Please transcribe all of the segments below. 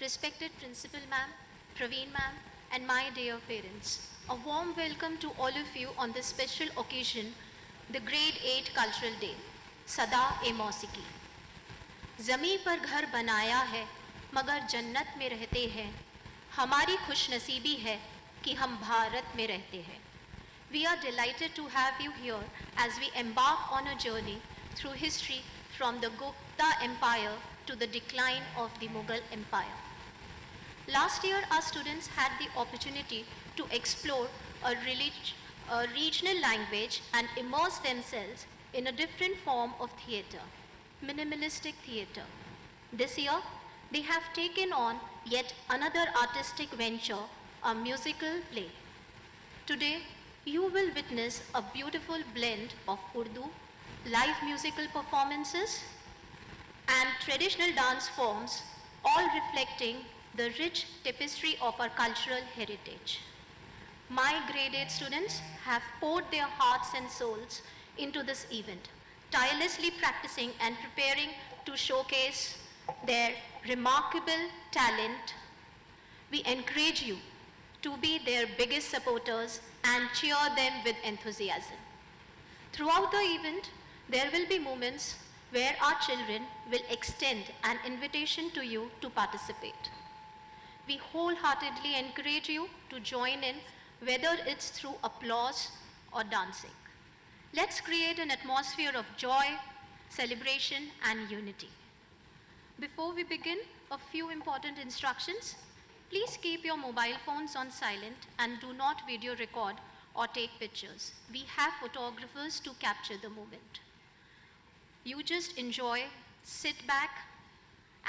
respected Principal Ma'am, Praveen Ma'am, and my dear parents. A warm welcome to all of you on this special occasion, the Grade 8 Cultural Day, Sada e Mausiki. ज़मीं पर घर बनाया है मगर जन्नत में रहते हैं हमारी खुशनसीबी है कि हम भारत में रहते हैं We are delighted to have you here as we embark on a journey through history from the Gupta Empire to the decline of the Mughal Empire. Last year, our students had the opportunity to explore a regional language and immerse themselves in a different form of theatre, minimalistic theatre. This year, they have taken on yet another artistic venture, a musical play. Today, you will witness a beautiful blend of Urdu, live musical performances, and traditional dance forms, all reflecting the rich tapestry of our cultural heritage. My grade 8 students have poured their hearts and souls into this event, tirelessly practicing and preparing to showcase their remarkable talent. We encourage you to be their biggest supporters and cheer them with enthusiasm. Throughout the event, there will be moments where our children will extend an invitation to you to participate. We wholeheartedly encourage you to join in, whether it's through applause or dancing. Let's create an atmosphere of joy, celebration, and unity. Before we begin, a few important instructions. Please keep your mobile phones on silent and do not video record or take pictures. We have photographers to capture the moment. You just enjoy, sit back,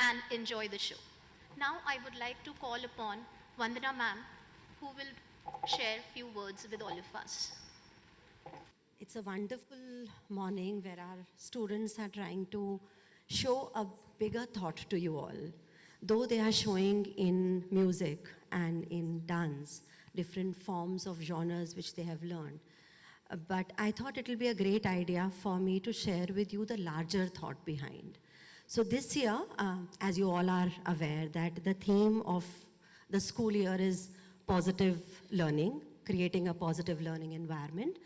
and enjoy the show. Now I would like to call upon Vandana ma'am, who will share a few words with all of us. It's a wonderful morning where our students are trying to show a bigger thought to you all. Though they are showing in music and in dance, different forms of genres which they have learned. But I thought it will be a great idea for me to share with you the larger thought behind. So this year, as you all are aware, that the theme of the school year is positive learning, creating a positive learning environment.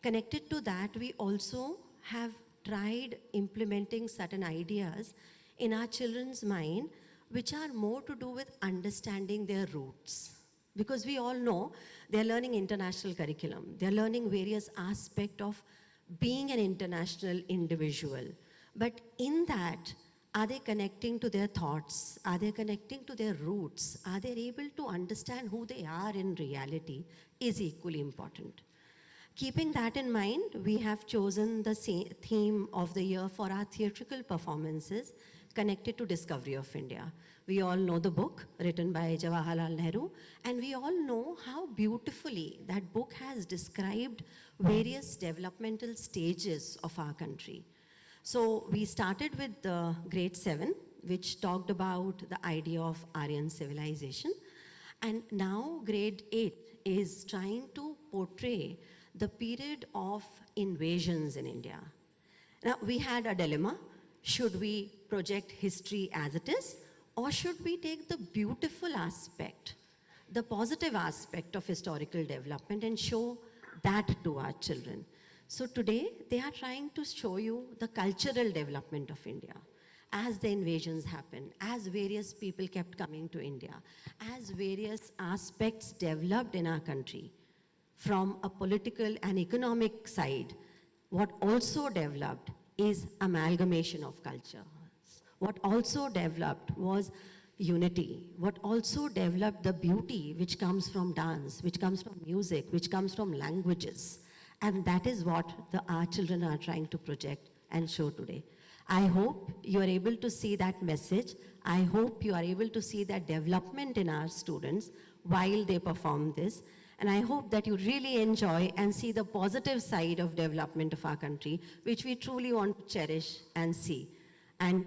Connected to that, we also have tried implementing certain ideas in our children's mind which are more to do with understanding their roots. Because we all know they're learning international curriculum. They're learning various aspects of being an international individual. But in that, are they connecting to their thoughts? Are they connecting to their roots? Are they able to understand who they are in reality is equally important. Keeping that in mind, we have chosen the theme of the year for our theatrical performances connected to Discovery of India. We all know the book written by Jawaharlal Nehru, and we all know how beautifully that book has described various developmental stages of our country. So we started with grade 7, which talked about the idea of Aryan civilization. And now grade 8 is trying to portray the period of invasions in India. Now we had a dilemma. Should we project history as it is, or should we take the beautiful aspect, the positive aspect of historical development and show that to our children? So today, they are trying to show you the cultural development of India. As the invasions happened, as various people kept coming to India, as various aspects developed in our country, from a political and economic side, what also developed is amalgamation of culture. What also developed was unity. What also developed the beauty which comes from dance, which comes from music, which comes from languages. And that is what our children are trying to project and show today. I hope you are able to see that message. I hope you are able to see that development in our students while they perform this. And I hope that you really enjoy and see the positive side of development of our country, which we truly want to cherish and see. And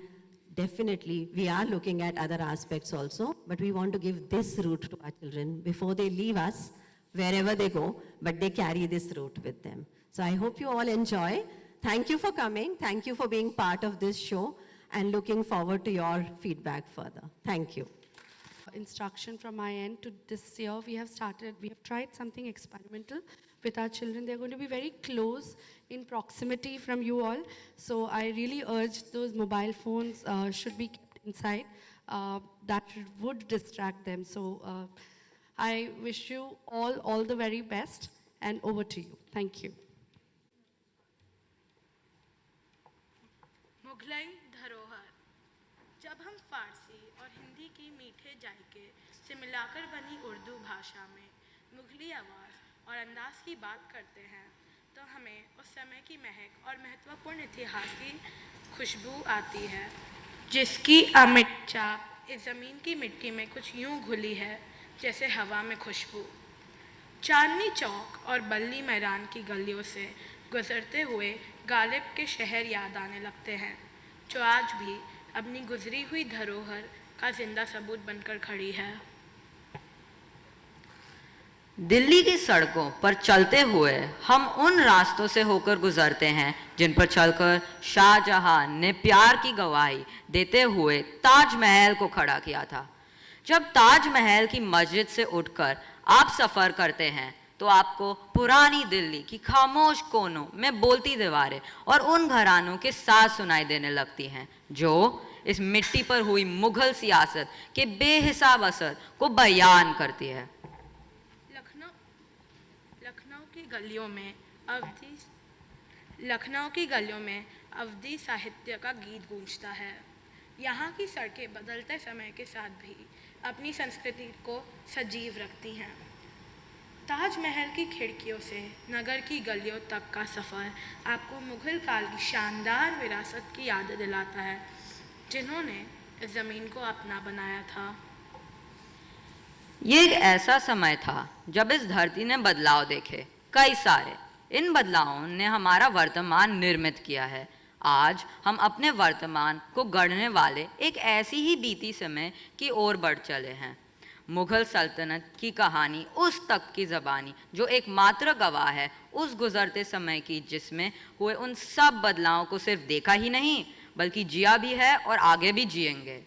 definitely, we are looking at other aspects also, but we want to give this route to our children before they leave us, wherever they go, but they carry this route with them. So I hope you all enjoy. Thank you for coming. Thank you for being part of this show, and looking forward to your feedback further. Thank you. instruction from my end to this year. We have tried something experimental with our children. They're going to be very close in proximity from you all. So I really urge those mobile phones should be kept inside. That would distract them. So I wish you all the very best, and over to you. Thank you. Mughlai धरोहर। जब हम फारसी और हिंदी की मीठे जायके से मिलाकर बनी उर्दू भाषा में मुगली आवाज़ और अंदाज की बात करते हैं तो हमें उस समय की महक और महत्वपूर्ण इतिहास की खुशबू आती है, जिसकी अमिट छाप इस ज़मीन की मिट्टी में कुछ यूं घुली है जैसे हवा में खुशबू। चांदनी चौक और बल्ली मैदान की गलियों से गुजरते हुए गालिब के शहर याद आने लगते हैं, जो आज भी अपनी गुजरी हुई धरोहर का जिंदा सबूत बनकर खड़ी है। दिल्ली की सड़कों पर चलते हुए हम उन रास्तों से होकर गुजरते हैं जिन पर चलकर शाहजहां ने प्यार की गवाही देते हुए ताजमहल को खड़ा किया था। जब ताजमहल की मस्जिद से उठकर आप सफ़र करते हैं तो आपको पुरानी दिल्ली की खामोश कोनों में बोलती दीवारें और उन घरानों के साथ सुनाई देने लगती हैं जो इस मिट्टी पर हुई मुगल सियासत के बेहिसाब असर को बयान करती है। लखनऊ की गलियों में अवधी साहित्य का गीत गूंजता है। यहाँ की सड़कें बदलते समय के साथ भी अपनी संस्कृति को सजीव रखती हैं। ताजमहल की खिड़कियों से नगर की गलियों तक का सफ़र आपको मुग़ल काल की शानदार विरासत की याद दिलाता है, जिन्होंने इस ज़मीन को अपना बनाया था। ये एक ऐसा समय था जब इस धरती ने बदलाव देखे, कई सारे। इन बदलावों ने हमारा वर्तमान निर्मित किया है। आज हम अपने वर्तमान को गढ़ने वाले एक ऐसी ही बीती समय की ओर बढ़ चले हैं। मुग़ल सल्तनत की कहानी उस तक की ज़बानी जो एकमात्र गवाह है उस गुज़रते समय की, जिसमें हुए उन सब बदलावों को सिर्फ देखा ही नहीं बल्कि जिया भी है और आगे भी जिएंगे।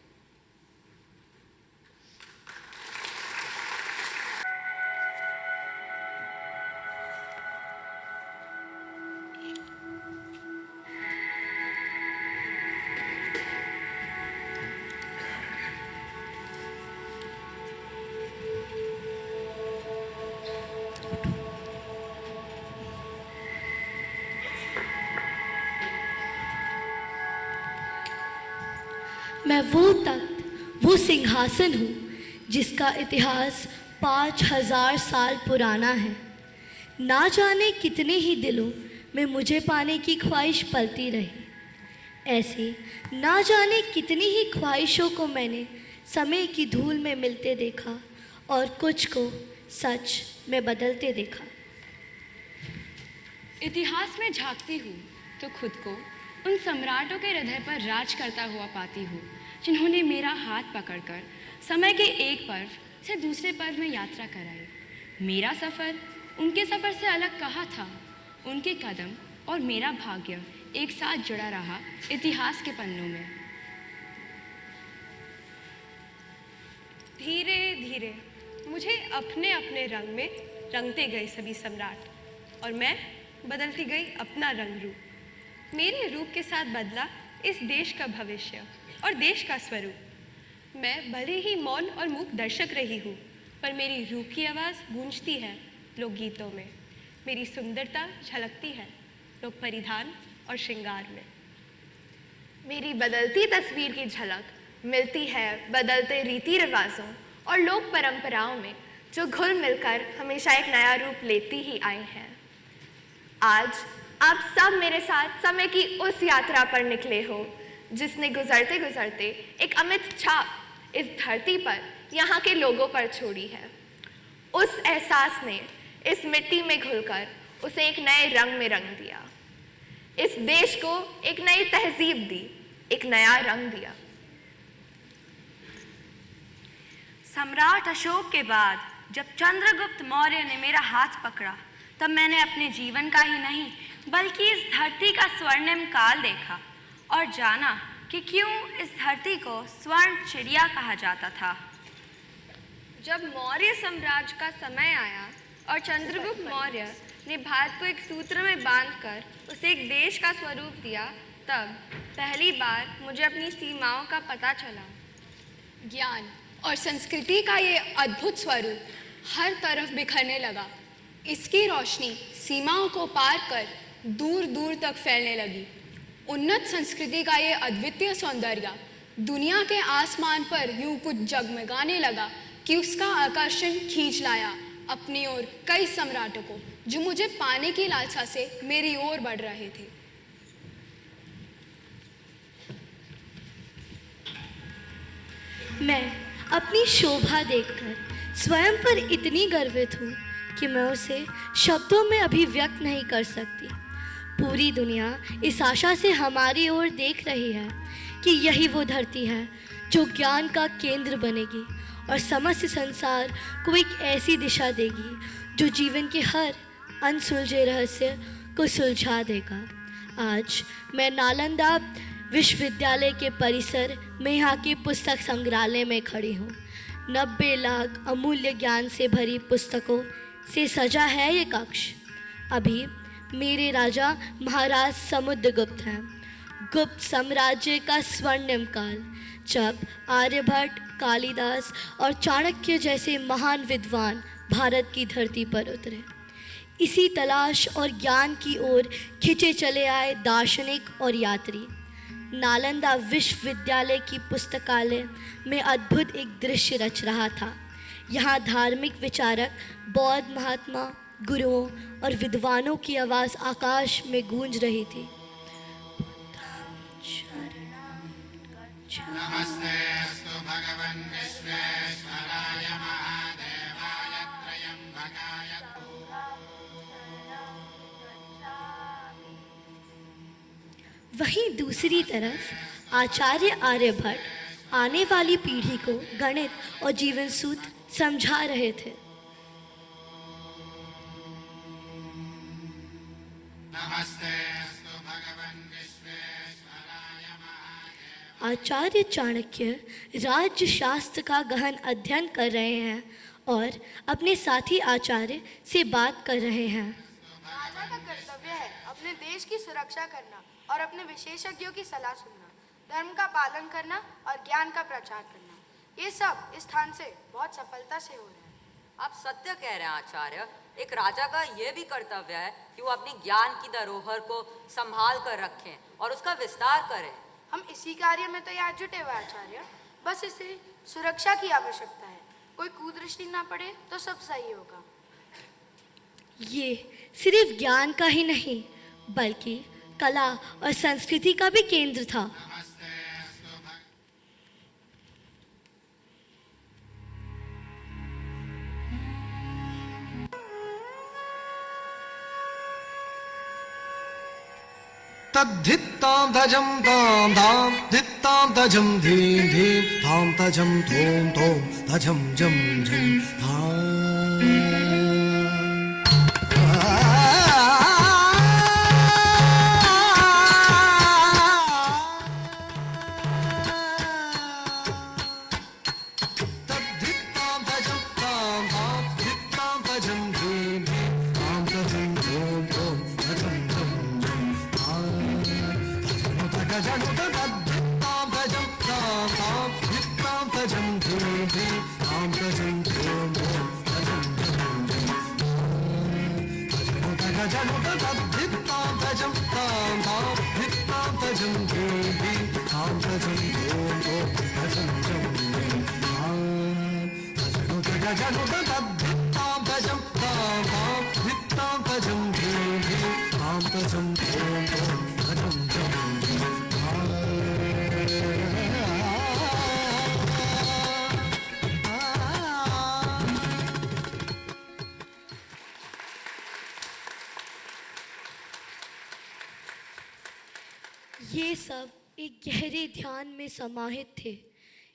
मैं वो तख्त, वो सिंहासन हूँ जिसका इतिहास 5000 साल पुराना है। ना जाने कितने ही दिलों में मुझे पाने की ख्वाहिश पलती रही। ऐसे ना जाने कितनी ही ख्वाहिशों को मैंने समय की धूल में मिलते देखा और कुछ को सच में बदलते देखा। इतिहास में झांकती हूँ तो खुद को उन सम्राटों के हृदय पर राज करता हुआ पाती हूँ जिन्होंने मेरा हाथ पकड़कर समय के एक पर्व से दूसरे पर्व में यात्रा कराई। मेरा सफ़र उनके सफ़र से अलग कहाँ था। उनके कदम और मेरा भाग्य एक साथ जुड़ा रहा इतिहास के पन्नों में। धीरे धीरे मुझे अपने अपने रंग में रंगते गए सभी सम्राट, और मैं बदलती गई अपना रंग रूप। मेरे रूप के साथ बदला इस देश का भविष्य और देश का स्वरूप। मैं भले ही मौन और मूक दर्शक रही हूँ, पर मेरी रूह की आवाज़ गूंजती है लोकगीतों में। मेरी सुंदरता झलकती है लोक परिधान और श्रृंगार में। मेरी बदलती तस्वीर की झलक मिलती है बदलते रीति रिवाजों और लोक परंपराओं में, जो घुल मिलकर हमेशा एक नया रूप लेती ही आई हैं। आज आप सब मेरे साथ समय की उस यात्रा पर निकले हो जिसने गुजरते गुजरते एक अमिट छाप इस धरती पर, यहाँ के लोगों पर छोड़ी है। उस एहसास ने इस मिट्टी में घुलकर उसे एक नए रंग में रंग दिया, इस देश को एक नई तहजीब दी, एक नया रंग दिया। सम्राट अशोक के बाद जब चंद्रगुप्त मौर्य ने मेरा हाथ पकड़ा, तब मैंने अपने जीवन का ही नहीं बल्कि इस धरती का स्वर्णिम काल देखा और जाना कि क्यों इस धरती को स्वर्ण चिड़िया कहा जाता था। जब मौर्य साम्राज्य का समय आया और चंद्रगुप्त मौर्य ने भारत को एक सूत्र में बांधकर उसे एक देश का स्वरूप दिया, तब पहली बार मुझे अपनी सीमाओं का पता चला। ज्ञान और संस्कृति का ये अद्भुत स्वरूप हर तरफ बिखरने लगा। इसकी रोशनी सीमाओं को पार कर दूर दूर तक फैलने लगी। उन्नत संस्कृति का ये अद्वितीय सौंदर्य दुनिया के आसमान पर यूं कुछ जगमगाने लगा कि उसका आकर्षण खींच लाया अपनी ओर कई सम्राटों को, जो मुझे पाने की लालसा से मेरी ओर बढ़ रहे थे। मैं अपनी शोभा देखकर स्वयं पर इतनी गर्वित हूँ कि मैं उसे शब्दों में अभिव्यक्त नहीं कर सकती। पूरी दुनिया इस आशा से हमारी ओर देख रही है कि यही वो धरती है जो ज्ञान का केंद्र बनेगी और समस्त संसार को एक ऐसी दिशा देगी जो जीवन के हर अनसुलझे रहस्य को सुलझा देगा। आज मैं नालंदा विश्वविद्यालय के परिसर में यहाँ के पुस्तक संग्रहालय में खड़ी हूँ। 90 लाख अमूल्य ज्ञान से भरी पुस्तकों से सजा है ये कक्ष। अभी मेरे राजा महाराज समुद्रगुप्त हैं। गुप्त साम्राज्य का स्वर्णिम काल, जब आर्यभट्ट, कालिदास और चाणक्य जैसे महान विद्वान भारत की धरती पर उतरे। इसी तलाश और ज्ञान की ओर खिंचे चले आए दार्शनिक और यात्री। नालंदा विश्वविद्यालय की पुस्तकालय में अद्भुत एक दृश्य रच रहा था। यहाँ धार्मिक विचारक, बौद्ध महात्मा, गुरुओं और विद्वानों की आवाज़ आकाश में गूंज रही थी। नमस्तेऽस्तु भगवन् विश्वेश्वराय महादेवाय त्र्यम्बकाय। वहीं दूसरी तरफ आचार्य आर्यभट्ट आने वाली पीढ़ी को गणित और जीवन सूत्र समझा रहे थे। नमस्तेऽस्तु भगवन् विश्वेश्वराय महादेवाय। आचार्य चाणक्य राज्य शास्त्र का गहन अध्ययन कर रहे हैं और अपने साथी आचार्य से बात कर रहे हैं। राजा का कर्तव्य है अपने देश की सुरक्षा करना और अपने विशेषज्ञों की सलाह सुनना, धर्म का पालन करना और ज्ञान का प्रचार करना। ये सब इस स्थान से बहुत सफलता से हो रहा है। आप सत्य कह रहे हैं आचार्य। एक राजा का यह भी कर्तव्य है कि वो अपनी ज्ञान की धरोहर को संभाल कर रखें और उसका विस्तार करें। हम इसी कार्य में तो यहाँ जुटे हुए आचार्य, बस इसे सुरक्षा की आवश्यकता है। कोई कुदृष्टि ना पड़े तो सब सही होगा। ये सिर्फ ज्ञान का ही नहीं बल्कि कला और संस्कृति का भी केंद्र था। तद्धित्तां तजं तां धां धित्तां तजं धीं धीं धां तजं धूं धूं तजं जं जं धां। ये सब एक गहरे ध्यान में समाहित थे,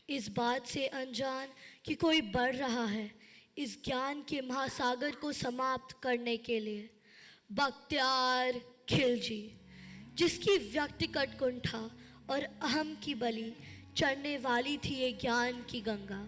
इस बात से अनजान कि कोई बढ़ रहा है इस ज्ञान के महासागर को समाप्त करने के लिए। बख्तियार खिलजी, जिसकी व्यक्तिगत कुंठा और अहम की बलि चढ़ने वाली थी ये ज्ञान की गंगा।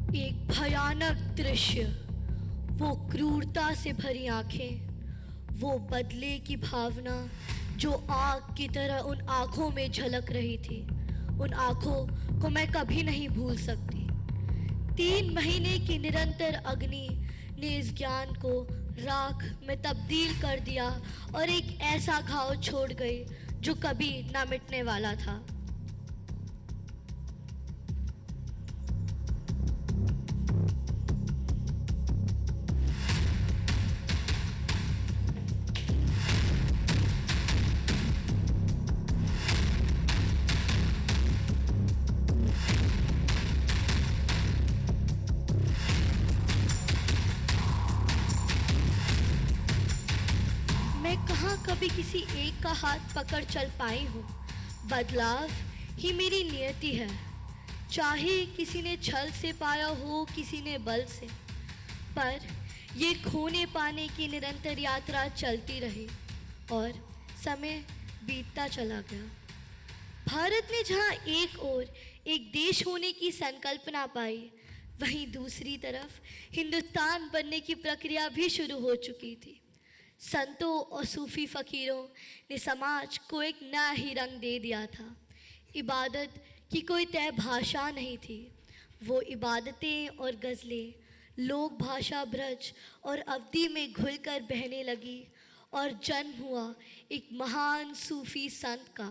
एक भयानक दृश्य, वो क्रूरता से भरी आंखें, वो बदले की भावना जो आग की तरह उन आंखों में झलक रही थी, उन आंखों को मैं कभी नहीं भूल सकती। 3 महीने की निरंतर अग्नि ने इस ज्ञान को राख में तब्दील कर दिया और एक ऐसा घाव छोड़ गई जो कभी ना मिटने वाला था। मैं कहाँ कभी किसी एक का हाथ पकड़ चल पाई हूँ। बदलाव ही मेरी नियति है, चाहे किसी ने छल से पाया हो, किसी ने बल से, पर ये खोने पाने की निरंतर यात्रा चलती रही और समय बीतता चला गया। भारत ने जहाँ एक ओर एक देश होने की संकल्पना पाई, वहीं दूसरी तरफ हिंदुस्तान बनने की प्रक्रिया भी शुरू हो चुकी थी। संतों और सूफी फ़कीरों ने समाज को एक नया ही रंग दे दिया था। इबादत की कोई तय भाषा नहीं थी, वो इबादतें और गज़लें लोक भाषा ब्रज और अवधि में घुलकर बहने लगी और जन्म हुआ एक महान सूफी संत का,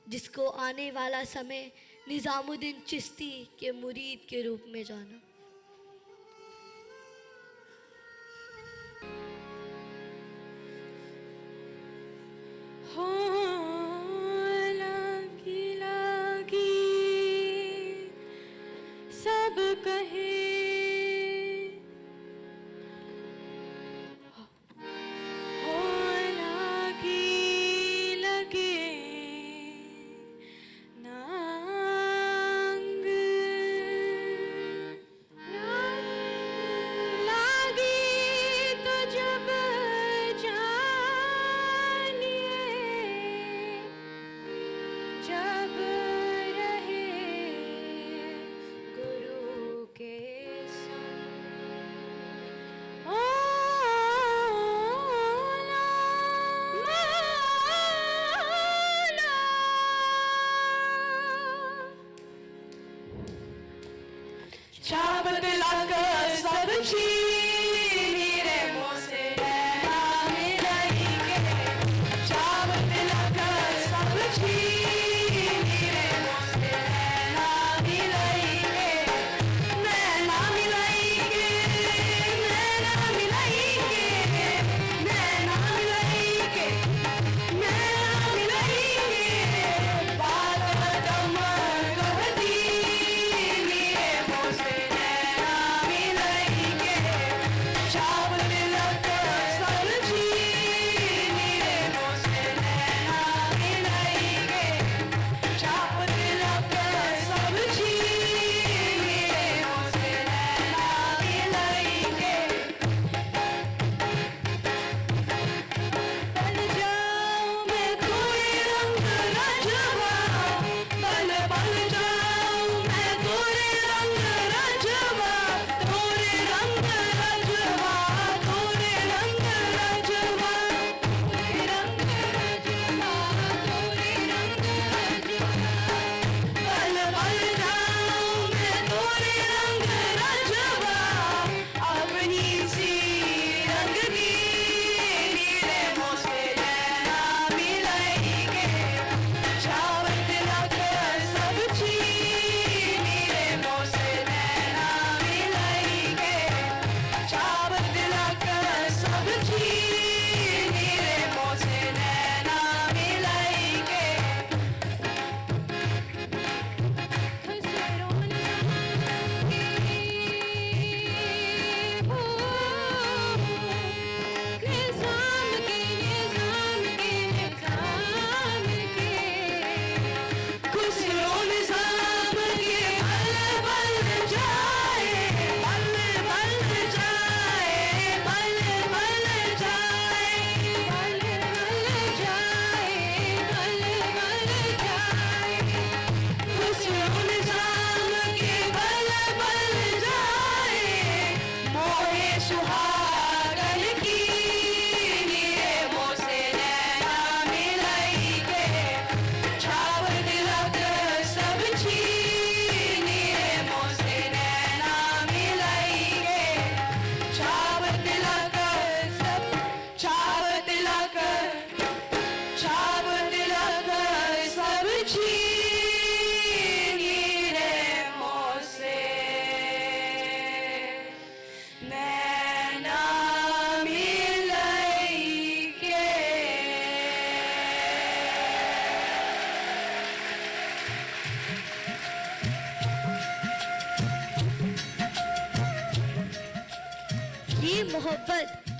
जिसको आने वाला समय निज़ामुद्दीन चिश्ती के मुरीद के रूप में जाना। सब कहे चाप दिलाकर सब छीनी रे मुँह से नैना मिलाई के, चाप दिलाकर सब छीनी रे मुँह से नैना मिलाई के, नैना मिलाई के, नैना मिलाई के, नैना मिलाई के, नैना मिलाई के, बात कमर कहती रे मुँह से नैना मिलाई के।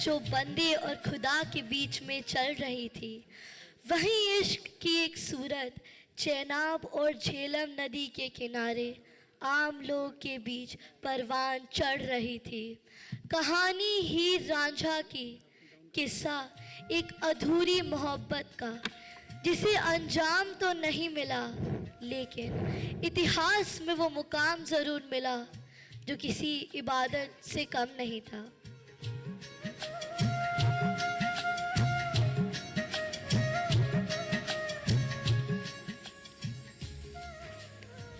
जो बंदे और खुदा के बीच में चल रही थी, वहीं इश्क की एक सूरत चेनाब और झेलम नदी के किनारे आम लोग के बीच परवान चढ़ रही थी। कहानी हीर रांझा की, किस्सा एक अधूरी मोहब्बत का, जिसे अंजाम तो नहीं मिला, लेकिन इतिहास में वो मुकाम ज़रूर मिला जो किसी इबादत से कम नहीं था।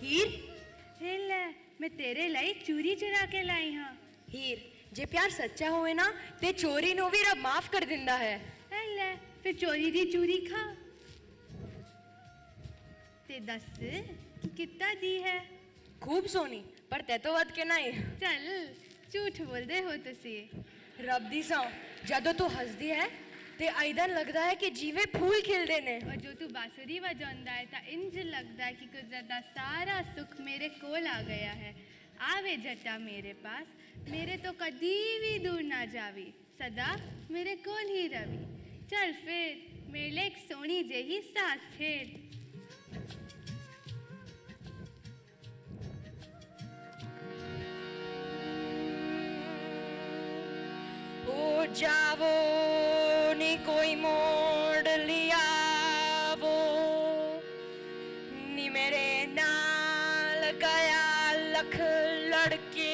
हीर, ले मैं तेरे लाई चूरी चुरा के लाई हाँ। हीर, जे प्यार सच्चा होए ना ते चोरी नो भी रब माफ कर दिंदा है। ले फिर चोरी दी चूरी खा। ते दस कितना दी है? खूब सोनी, पर ते तो वध के नहीं। चल झूठ बोल दे हो तुसी। रब दी सौ, जदों तू हसदी है ते आइदन लगदा है कि जीवे फूल खिल देने। और जो तू बांसुरी बजांदा है ता इंज लगदा है कि कुदरत दा सारा सुख मेरे कोल आ गया है। आवे जटा मेरे पास, मेरे तो कदी भी दूर ना जावी, सदा मेरे कोल ही रवी। चल फिर मेरे लिए एक सोनी जेही सास छेड़। ओ जावो नी कोई मोड़ लिया वो, नी मेरे नाल गया लख लड़के।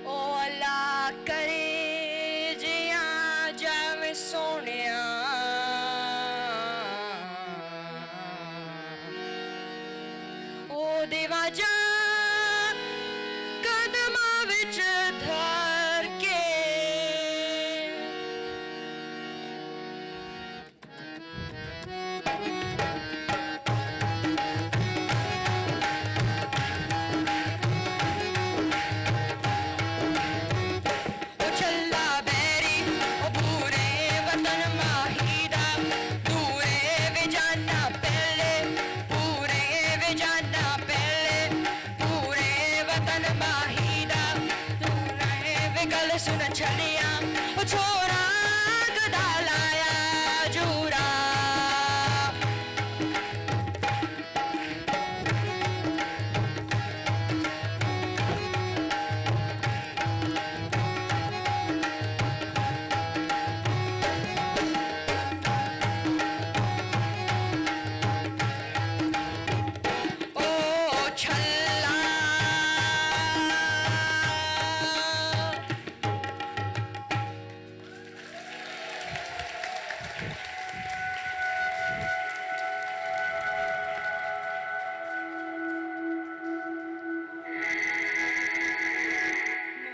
ओ अल्लाह करे जिया जावे सोनिया, ओ देवा जा कदमां विच धर के। ओ चल्ला बैरी ओ पूरे वतन माहीदा, दूरे वे जाना पहले, पूरे वे जाना पहले, पूरे वतन माहीदा, दूरे वे गल सुन छलिया। ओ छोरा गदा लाया जूरा, ओ छल्ला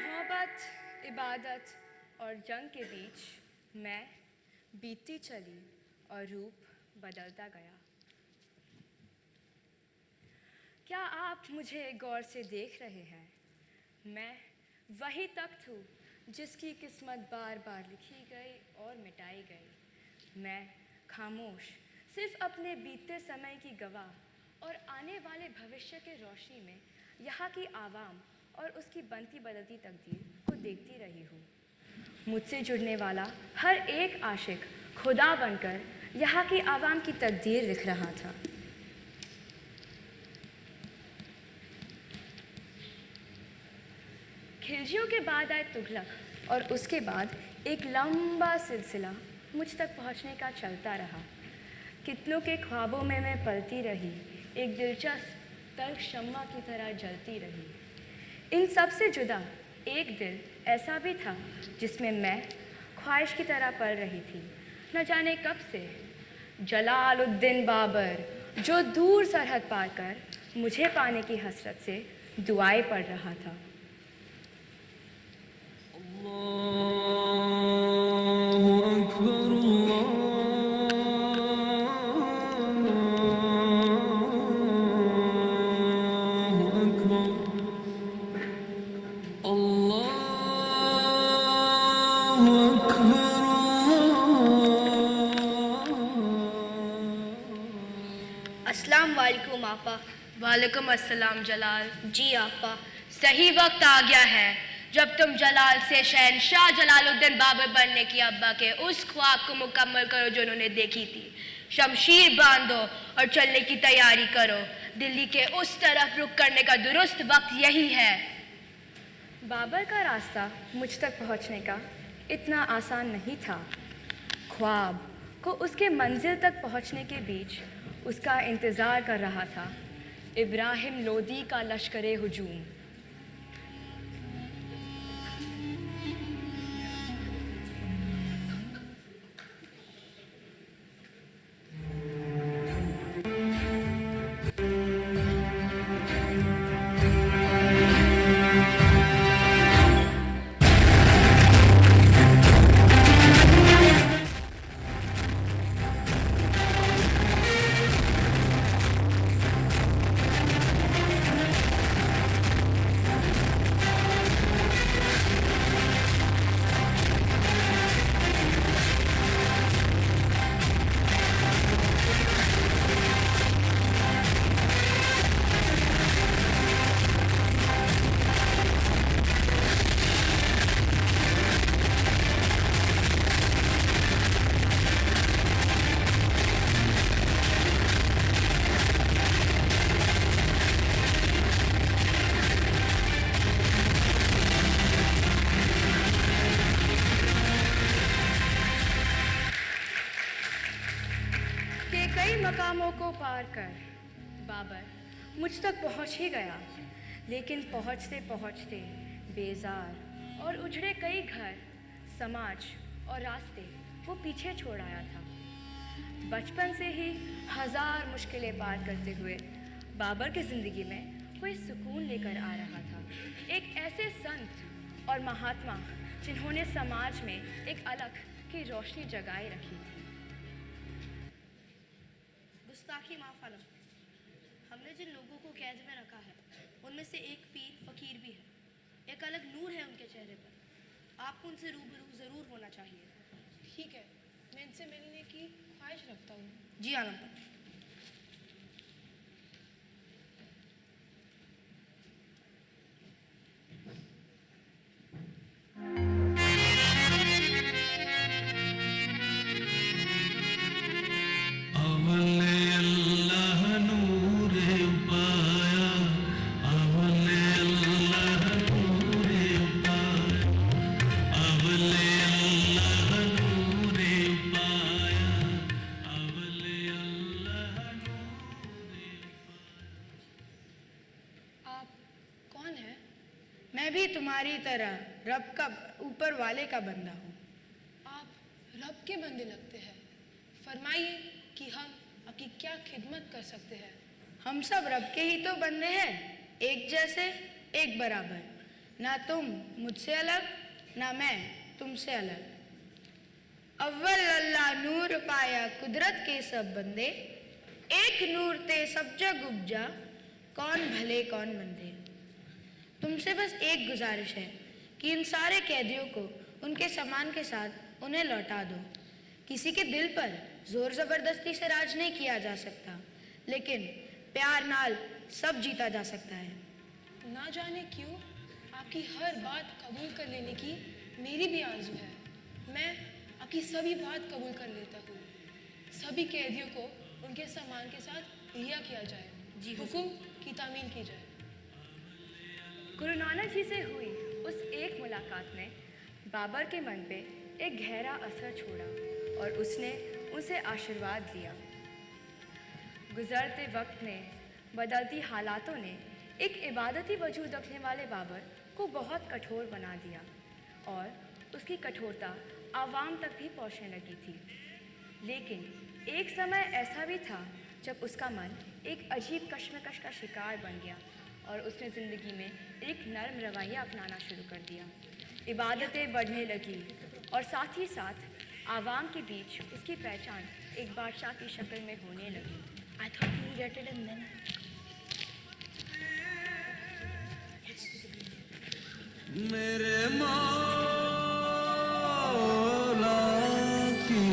मोहब्बत, इबादत और जंग के बीच मैं बीतती चली और रूप बदलता गया। क्या आप मुझे गौर से देख रहे हैं? मैं वही तख्त हूँ जिसकी किस्मत बार बार लिखी गई और मिटाई गई। मैं खामोश, सिर्फ अपने बीतते समय की गवाह और आने वाले भविष्य के रोशनी में यहाँ की आवाम और उसकी बनती बदलती तकदीर को देखती रही हूँ। मुझसे जुड़ने वाला हर एक आशिक खुदा बनकर यहाँ की आवाम की तकदीर लिख रहा था। खिलजियों के बाद आए तुगलक और उसके बाद एक लंबा सिलसिला मुझ तक पहुँचने का चलता रहा। कितनों के ख्वाबों में मैं पलती रही, एक दिलचस्प तल्ख शम्मा की तरह जलती रही। इन सब से जुदा एक दिल ऐसा भी था जिसमें मैं ख्वाहिश की तरह पल रही थी। न जाने कब से जलालुद्दीन बाबर, जो दूर सरहद पार कर मुझे पाने की हसरत से दुआएं पढ़ रहा था। अस्सलाम वालेकुम आपा। वालेकुम अस्सलाम जलाल। जी आपा। सही वक्त आ गया है। जब तुम जलाल से शहनशाह जलालुद्दीन बाबर बनने की अब्बा के उस ख्वाब को मुकम्मल करो जो उन्होंने देखी थी। शमशीर बांधो और चलने की तैयारी करो। दिल्ली के उस तरफ रुख करने का दुरुस्त वक्त यही है। बाबर का रास्ता मुझ तक पहुंचने का इतना आसान नहीं था। ख्वाब को उसके मंजिल तक पहुंचने के बीच उसका इंतज़ार कर रहा था इब्राहिम लोदी का लश्करे हुजूम। मकामों को पार कर बाबर मुझ तक पहुंच ही गया, लेकिन पहुंचते पहुंचते बेजार और उजड़े कई घर, समाज और रास्ते वो पीछे छोड़ आया था। बचपन से ही हजार मुश्किलें पार करते हुए बाबर की ज़िंदगी में कोई सुकून लेकर आ रहा था। एक ऐसे संत और महात्मा जिन्होंने समाज में एक अलग की रोशनी जगाए रखी थी। गुस्ताखी माफ आलम, हमने जिन लोगों को कैद में रखा है उनमें से एक पीर फकीर भी है। एक अलग नूर है उनके चेहरे पर। आपको उनसे रूबरू ज़रूर होना चाहिए। ठीक है, मैं इनसे मिलने की ख्वाहिश रखता हूँ। जी आलम पर। मैं भी तुम्हारी तरह रब का ऊपर वाले का बंदा हूँ। आप रब के बंदे लगते हैं। फरमाइए कि हम आपकी क्या खिदमत कर सकते हैं। हम सब रब के ही तो बंदे हैं, एक जैसे, एक बराबर। ना तुम मुझसे अलग, ना मैं तुमसे अलग। अव्वल अल्लाह नूर पाया कुदरत के सब बंदे, एक नूर ते सब जग उपजा, कौन भले कौन मंदे। तुमसे बस एक गुजारिश है कि इन सारे कैदियों को उनके सामान के साथ उन्हें लौटा दो। किसी के दिल पर जोर ज़बरदस्ती से राज नहीं किया जा सकता, लेकिन प्यार नाल सब जीता जा सकता है। ना जाने क्यों आपकी हर बात कबूल कर लेने की मेरी भी आरज़ू है। मैं आपकी सभी बात कबूल कर लेता हूँ। सभी कैदियों को उनके सामान के साथ रिहा किया जाए, हुकुम की तामील की जाए। गुरु नानक जी से हुई उस एक मुलाकात ने बाबर के मन पे एक गहरा असर छोड़ा और उसने उसे आशीर्वाद दिया। गुजरते वक्त में बदलती हालातों ने एक इबादती वजूद रखने वाले बाबर को बहुत कठोर बना दिया और उसकी कठोरता आवाम तक भी पहुंचने लगी थी। लेकिन एक समय ऐसा भी था जब उसका मन एक अजीब कश्मकश का शिकार बन गया और उसने ज़िंदगी में एक नर्म रवैया अपनाना शुरू कर दिया। इबादतें बढ़ने लगी और साथ ही साथ आवाम के बीच उसकी पहचान एक बादशाह की शक्ल में होने लगी। I thought you'll get it and then मेरे मौला की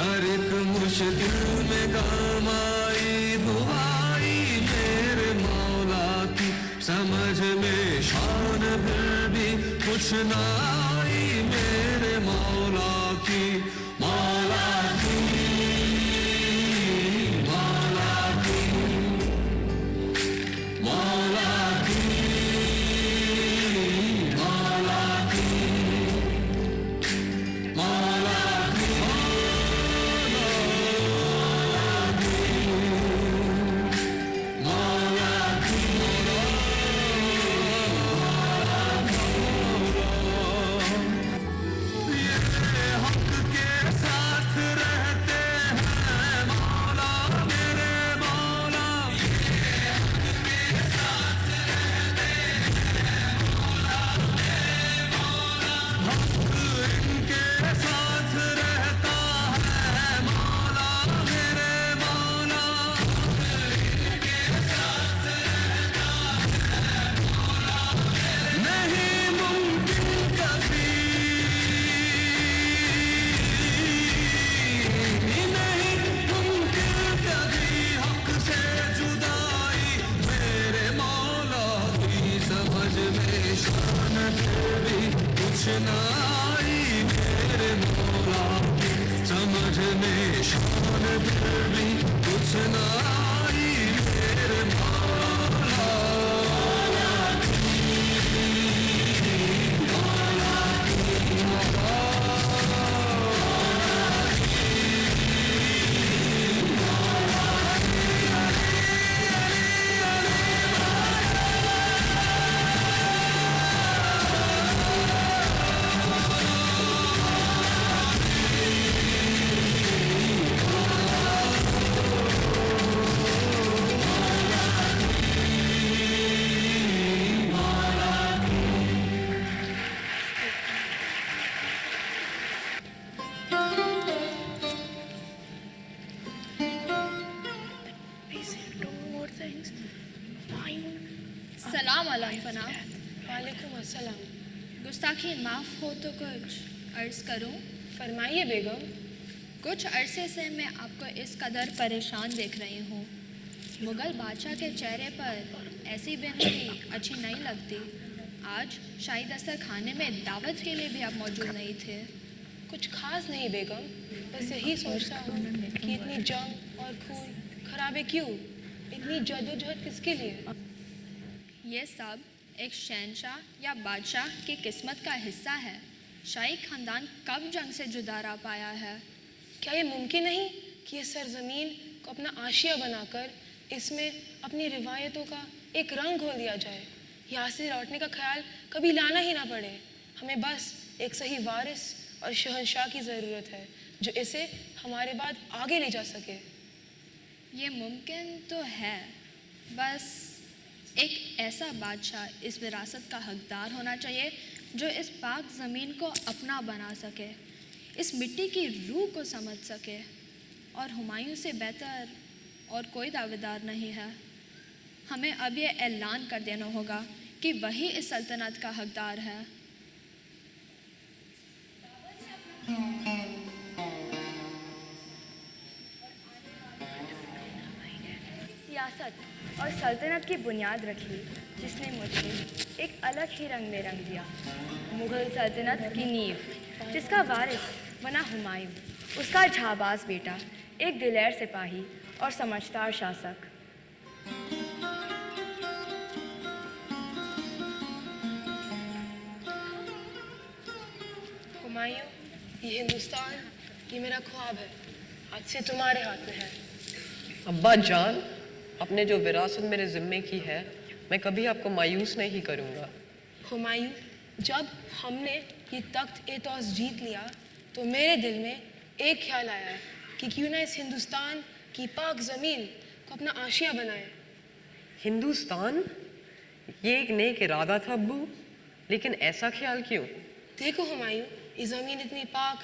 हर एक मुश्किल में काम आई दुआई मेरे मौला की, समझ में शान फिर भी कुछ ना आई मेरे मौला की, मौला की, मौला की, मौला की, मौला की, मौला की, मौला की, ये हक के साथ रहते हैं मौला मेरे मौला, ये हक के साथ रहते हैं मौला मेरे मौला, हक इनके साथ रहता है मौला मेरे मौला, इनके साथ रहता है मौला मेरे, नहीं मुमकिन कभी, नहीं मुमकिन कभी हक से जुदाई मेरे मौला की, समझ में शान फिर भी कुछ ना आई मेरे मौला की, समझ में शान फिर भी कुछ ना आई मेरे मौला की, मौला की, सलाम अलैकुम। वालेकुम अस्सलाम। गुस्ताखी माफ़ हो तो कुछ अर्ज़ करूं? फरमाइए बेगम। कुछ अरसे से मैं आपको इस कदर परेशान देख रही हूँ। मुग़ल बादशाह के चेहरे पर ऐसी बेनूरी अच्छी नहीं लगती। आज शाही दस्तर खाने में दावत के लिए भी आप मौजूद नहीं थे। कुछ खास नहीं बेगम, बस यही सोचता हूँ कि इतनी जंग और खून खराबे क्यों, इतनी जद्दोजहद किसके लिए? ये सब एक शहंशाह या बादशाह की किस्मत का हिस्सा है। शाही खानदान कब जंग से जुदा रह पाया है? क्या ये मुमकिन नहीं कि इस सरजमीन को अपना आशिया बनाकर इसमें अपनी रिवायतों का एक रंग घोल दिया जाए? यहाँ से लौटने का ख्याल कभी लाना ही ना पड़े। हमें बस एक सही वारिस और शहंशाह की ज़रूरत है जो इसे हमारे बाद आगे ले जा सके। ये मुमकिन तो है, बस एक ऐसा बादशाह इस विरासत का हकदार होना चाहिए जो इस पाक ज़मीन को अपना बना सके, इस मिट्टी की रूह को समझ सके। और हुमायूं से बेहतर और कोई दावेदार नहीं है। हमें अब ये ऐलान कर देना होगा कि वही इस सल्तनत का हकदार है। सियासत और सल्तनत की बुनियाद रखी जिसने मुझे एक अलग ही रंग में रंग दिया। मुग़ल सल्तनत की नींव जिसका वारिस बना हुमायूं, उसका झाबाज बेटा, एक दिलेर सिपाही और समझदार शासक। हुमायूं, ये हिंदुस्तान, ये मेरा ख्वाब है, आज से तुम्हारे हाथ में है। अब्बा जान, आपने जो विरासत मेरे ज़िम्मे की है, मैं कभी आपको मायूस नहीं करूँगा। हुमायूं, जब हमने ये तख्त एतौस जीत लिया तो मेरे दिल में एक ख्याल आया कि क्यों ना इस हिंदुस्तान की पाक ज़मीन को अपना आशिया बनाए। हिंदुस्तान? ये एक नेक इरादा था अब्बू, लेकिन ऐसा ख्याल क्यों? देखो हुमायूं, ये ज़मीन इतनी पाक,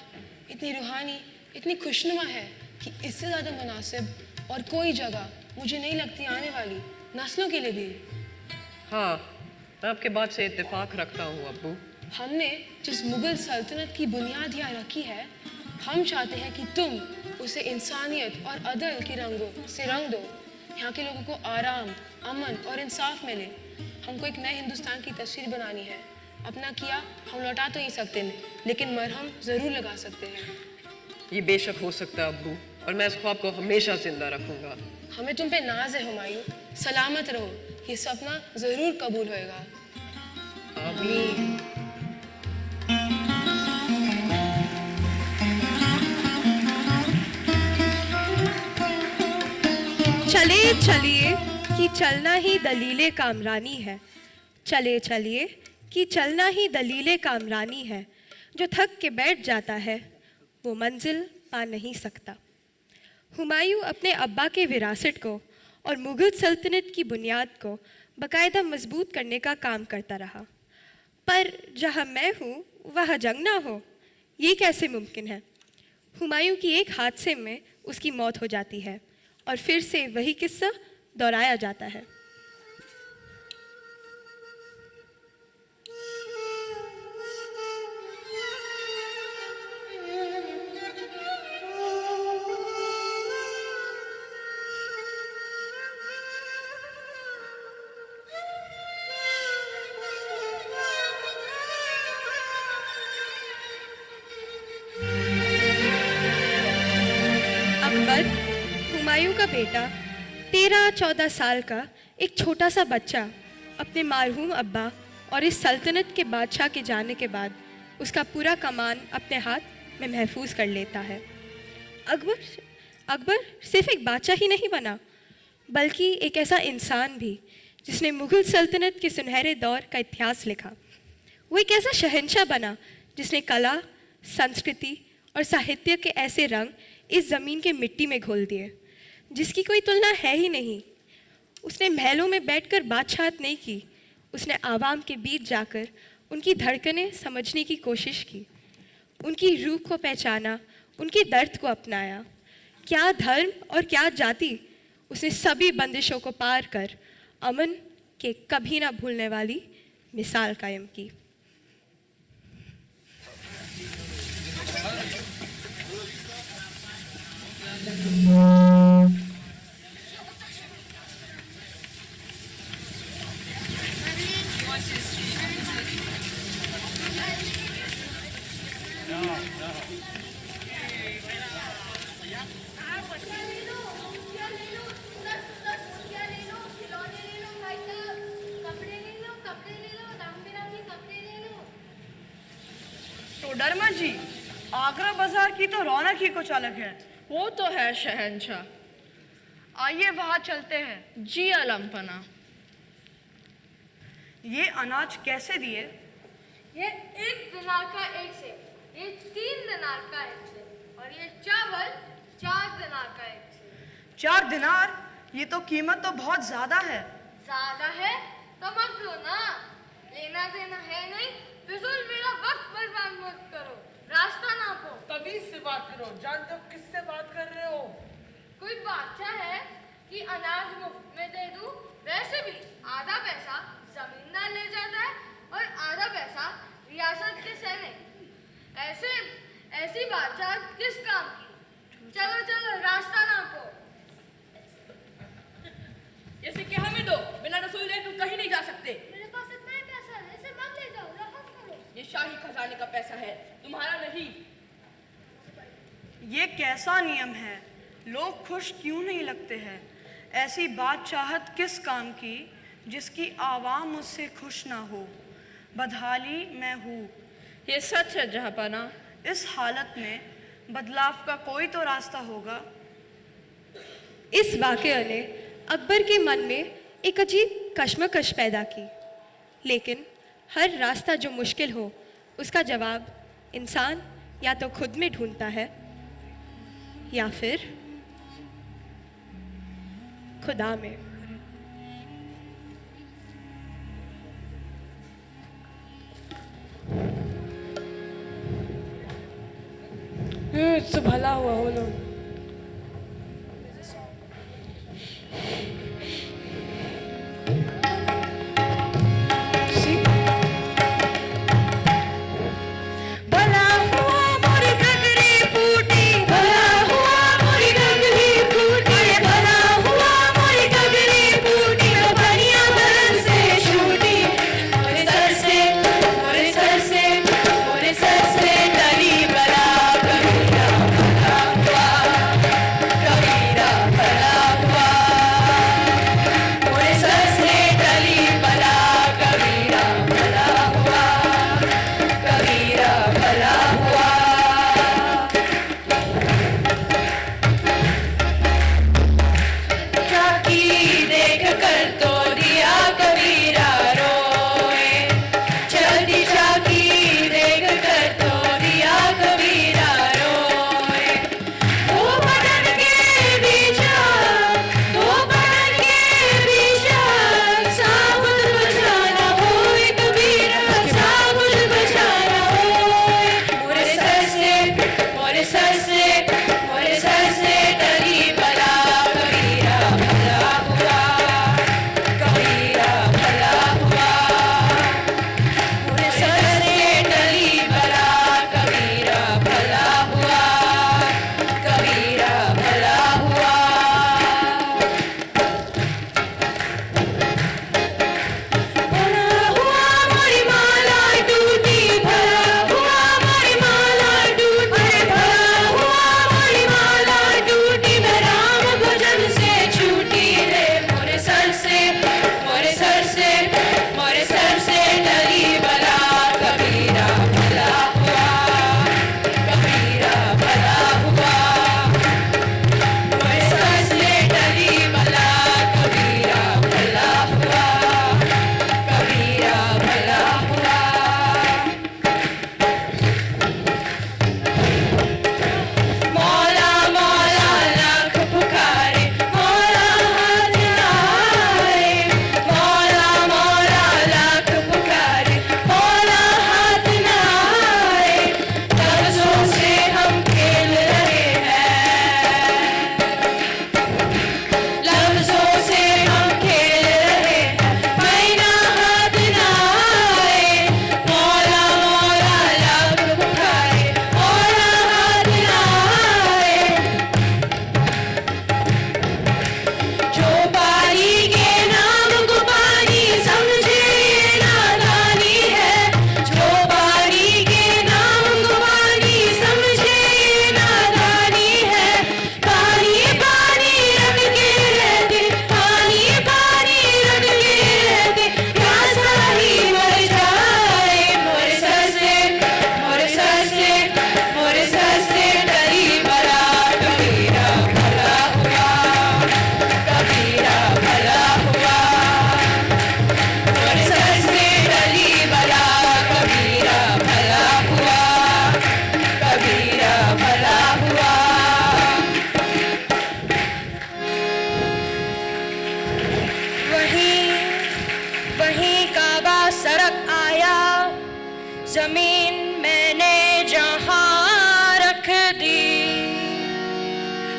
इतनी रूहानी, इतनी खुशनुमा है कि इससे ज़्यादा मुनासिब और कोई जगह मुझे नहीं लगती आने वाली नस्लों के लिए भी। हाँ, मैं आपके बात से इत्तेफाक रखता हूँ अब्बू। हमने जिस मुग़ल सल्तनत की बुनियाद यहाँ रखी है, हम चाहते हैं कि तुम उसे इंसानियत और अदल के रंगों से रंग दो। यहाँ के लोगों को आराम, अमन और इंसाफ मिले। हमको एक नए हिंदुस्तान की तस्वीर बनानी है। अपना किया हम लौटा तो नहीं सकते, लेकिन मरहम ज़रूर लगा सकते हैं। ये बेशक हो सकता है अब्बू, और मैं इस ख्वाब को हमेशा जिंदा रखूंगा। हमें तुम पे नाज है हुमायूं, सलामत रहो, ये सपना ज़रूर कबूल होएगा। आमीन। चले चलिए कि चलना ही दलीले कामरानी है। चले चलिए कि चलना ही दलीले कामरानी है। जो थक के बैठ जाता है वो मंजिल पा नहीं सकता। हुमायूं अपने अब्बा के विरासत को और मुग़ल सल्तनत की बुनियाद को बाकायदा मजबूत करने का काम करता रहा, पर जहाँ मैं हूँ वहाँ जंग ना हो, ये कैसे मुमकिन है। हुमायूं की एक हादसे में उसकी मौत हो जाती है और फिर से वही किस्सा दोहराया जाता है। अकबर, हुमायूं का बेटा, 13-14 साल का एक छोटा सा बच्चा अपने मरहूम अब्बा और इस सल्तनत के बादशाह के जाने के बाद उसका पूरा कमान अपने हाथ में महफूज कर लेता है। अकबर सिर्फ एक बादशाह ही नहीं बना, बल्कि एक ऐसा इंसान भी जिसने मुग़ल सल्तनत के सुनहरे दौर का इतिहास लिखा। वो एक ऐसा शहंशाह बना जिसने कला, संस्कृति और साहित्य के ऐसे रंग इस ज़मीन के मिट्टी में घोल दिए जिसकी कोई तुलना है ही नहीं। उसने महलों में बैठकर बादशाहत नहीं की, उसने आवाम के बीच जाकर उनकी धड़कनें समझने की कोशिश की, उनकी रूह को पहचाना, उनके दर्द को अपनाया। क्या धर्म और क्या जाति, उसने सभी बंदिशों को पार कर अमन के कभी ना भूलने वाली मिसाल कायम की। टोडरमा जी, आगरा बाजार की तो रौनक ही कुछ अलग है। वो तो है शहंशाह। आइए वहां चलते हैं। जी अलमपना। ये अनाज कैसे दिए? ये 1 दिनार का 1 सेर, ये 3 दिनार का 1 सेर, और ये चावल 4 दिनार का 1 सेर। 4 दिनार? ये तो कीमत तो बहुत ज्यादा है। ज्यादा है तो मत लो ना, लेना देना है नहीं, फिजूल मेरा वक्त बर्बाद मत करो, रास्ता नापो। तभी से बात करो, जानते हो किससे बात कर रहे हो? कोई बादशाह है कि अनाज मुफ्त में दे दूं? वैसे भी आधा पैसा जमींदार ले जाता है और आधा पैसा रियासत के सैनिक। ऐसी बादशाह किस काम की? चलो चलो रास्ता नापो। ये सिक्के हमें दो, बिना रसूल ले तुम कहीं नहीं जा सकते। मेरे पास इतना ही पैसा है, इसे मत ले जाओ, राहत करो। ये शाही खजाने का पैसा है, तुम्हारा नहीं। ये कैसा नियम है? लोग खुश क्यों नहीं लगते हैं? ऐसी बादशाहत किस काम की जिसकी आवाम मुझसे खुश ना हो? बदहाली मैं हूँ। ये सच है जहाँपना। इस हालत में बदलाव का कोई तो रास्ता होगा। इस वाक़ये ने अकबर के मन में एक अजीब कश्मकश पैदा की, लेकिन हर रास्ता जो मुश्किल हो उसका जवाब इंसान या तो खुद में ढूंढता है या फिर खुदा में। तो भला हुआ वो लोग। भला हुआ मोर घगरी फूट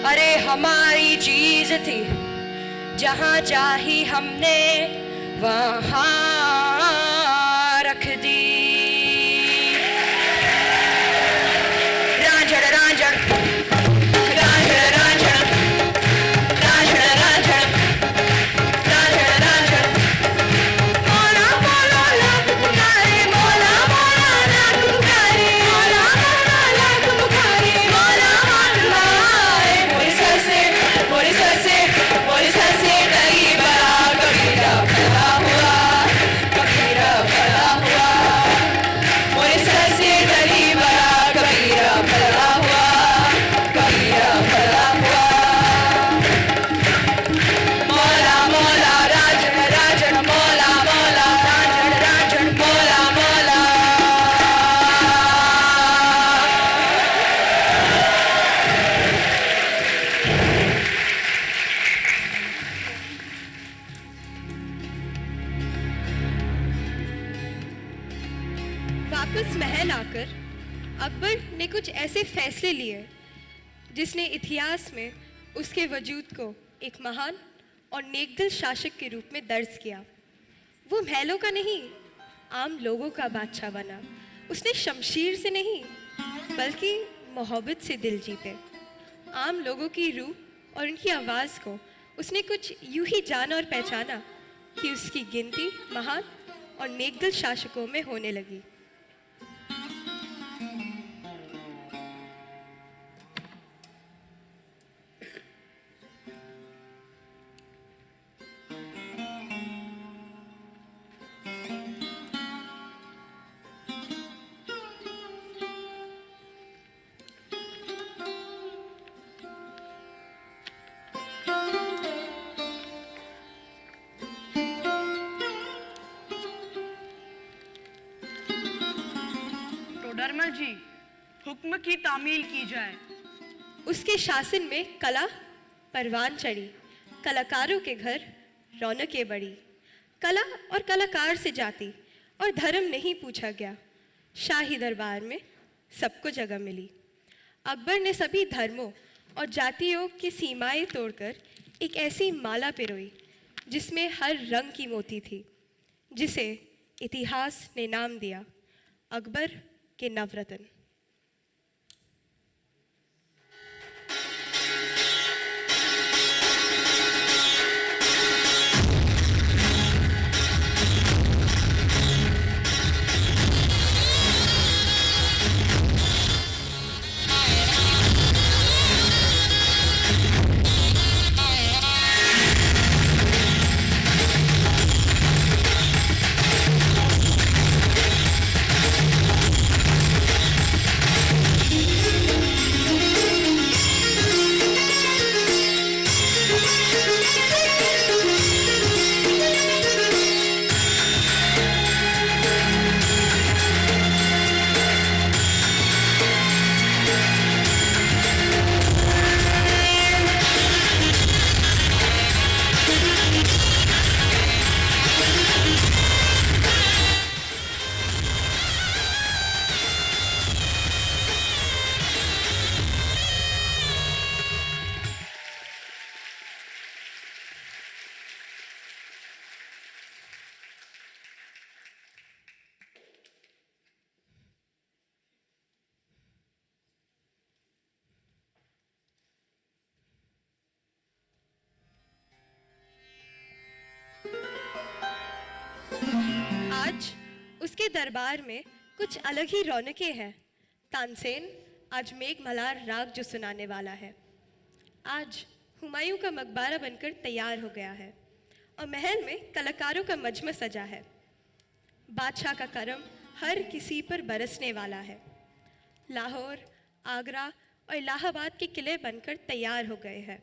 अरे हमारी चीज थी, जहाँ चाही हमने वहाँ रख दी। रांझण रांझण रांझण रांझण रांझण रांझण रांझण रांझण मोला मोला लाख पुकारे, मोला मोला लाख पुकारे, मोला मोला लाख पुकारे, मोला मोला मोरी ससे मोरी ससे मोरी ससे कई बड़ा कबीरा भला हुआ, कबीरा भला हुआ, मोरी ससे कई बड़ा कबीरा भला हुआ, कबीरा भला हुआ। मोला मोला राजन राजन मोला मोला राजन राजन मोला मोला। वापस महल आकर अकबर ने कुछ ऐसे फैसले लिए जिसने इतिहास में उसके वजूद को एक महान और नेकदिल शासक के रूप में दर्ज किया। वो महलों का नहीं, आम लोगों का बादशाह बना। उसने शमशीर से नहीं बल्कि मोहब्बत से दिल जीते। आम लोगों की रूह और उनकी आवाज़ को उसने कुछ यूं ही जाना और पहचाना कि उसकी गिनती महान और नेकदिल शासकों में होने लगी। टोडरमल जी, हुक्म की तामील की जाए। उसके शासन में कला परवान चढ़ी, कलाकारों के घर रौनकें बढ़ी। कला और कलाकार से जाति और धर्म नहीं पूछा गया। शाही दरबार में सबको जगह मिली। अकबर ने सभी धर्मों और जातियों की सीमाएं तोड़कर एक ऐसी माला पिरोई जिसमें हर रंग की मोती थी, जिसे इतिहास ने नाम दिया अकबर के नवरत्न। आज उसके दरबार में कुछ अलग ही रौनकें हैं। तानसेन आज मेघमल्हार राग जो सुनाने वाला है। आज हुमायूं का मकबरा बनकर तैयार हो गया है और महल में कलाकारों का मजमा सजा है। बादशाह का करम हर किसी पर बरसने वाला है। लाहौर, आगरा और इलाहाबाद के किले बनकर तैयार हो गए हैं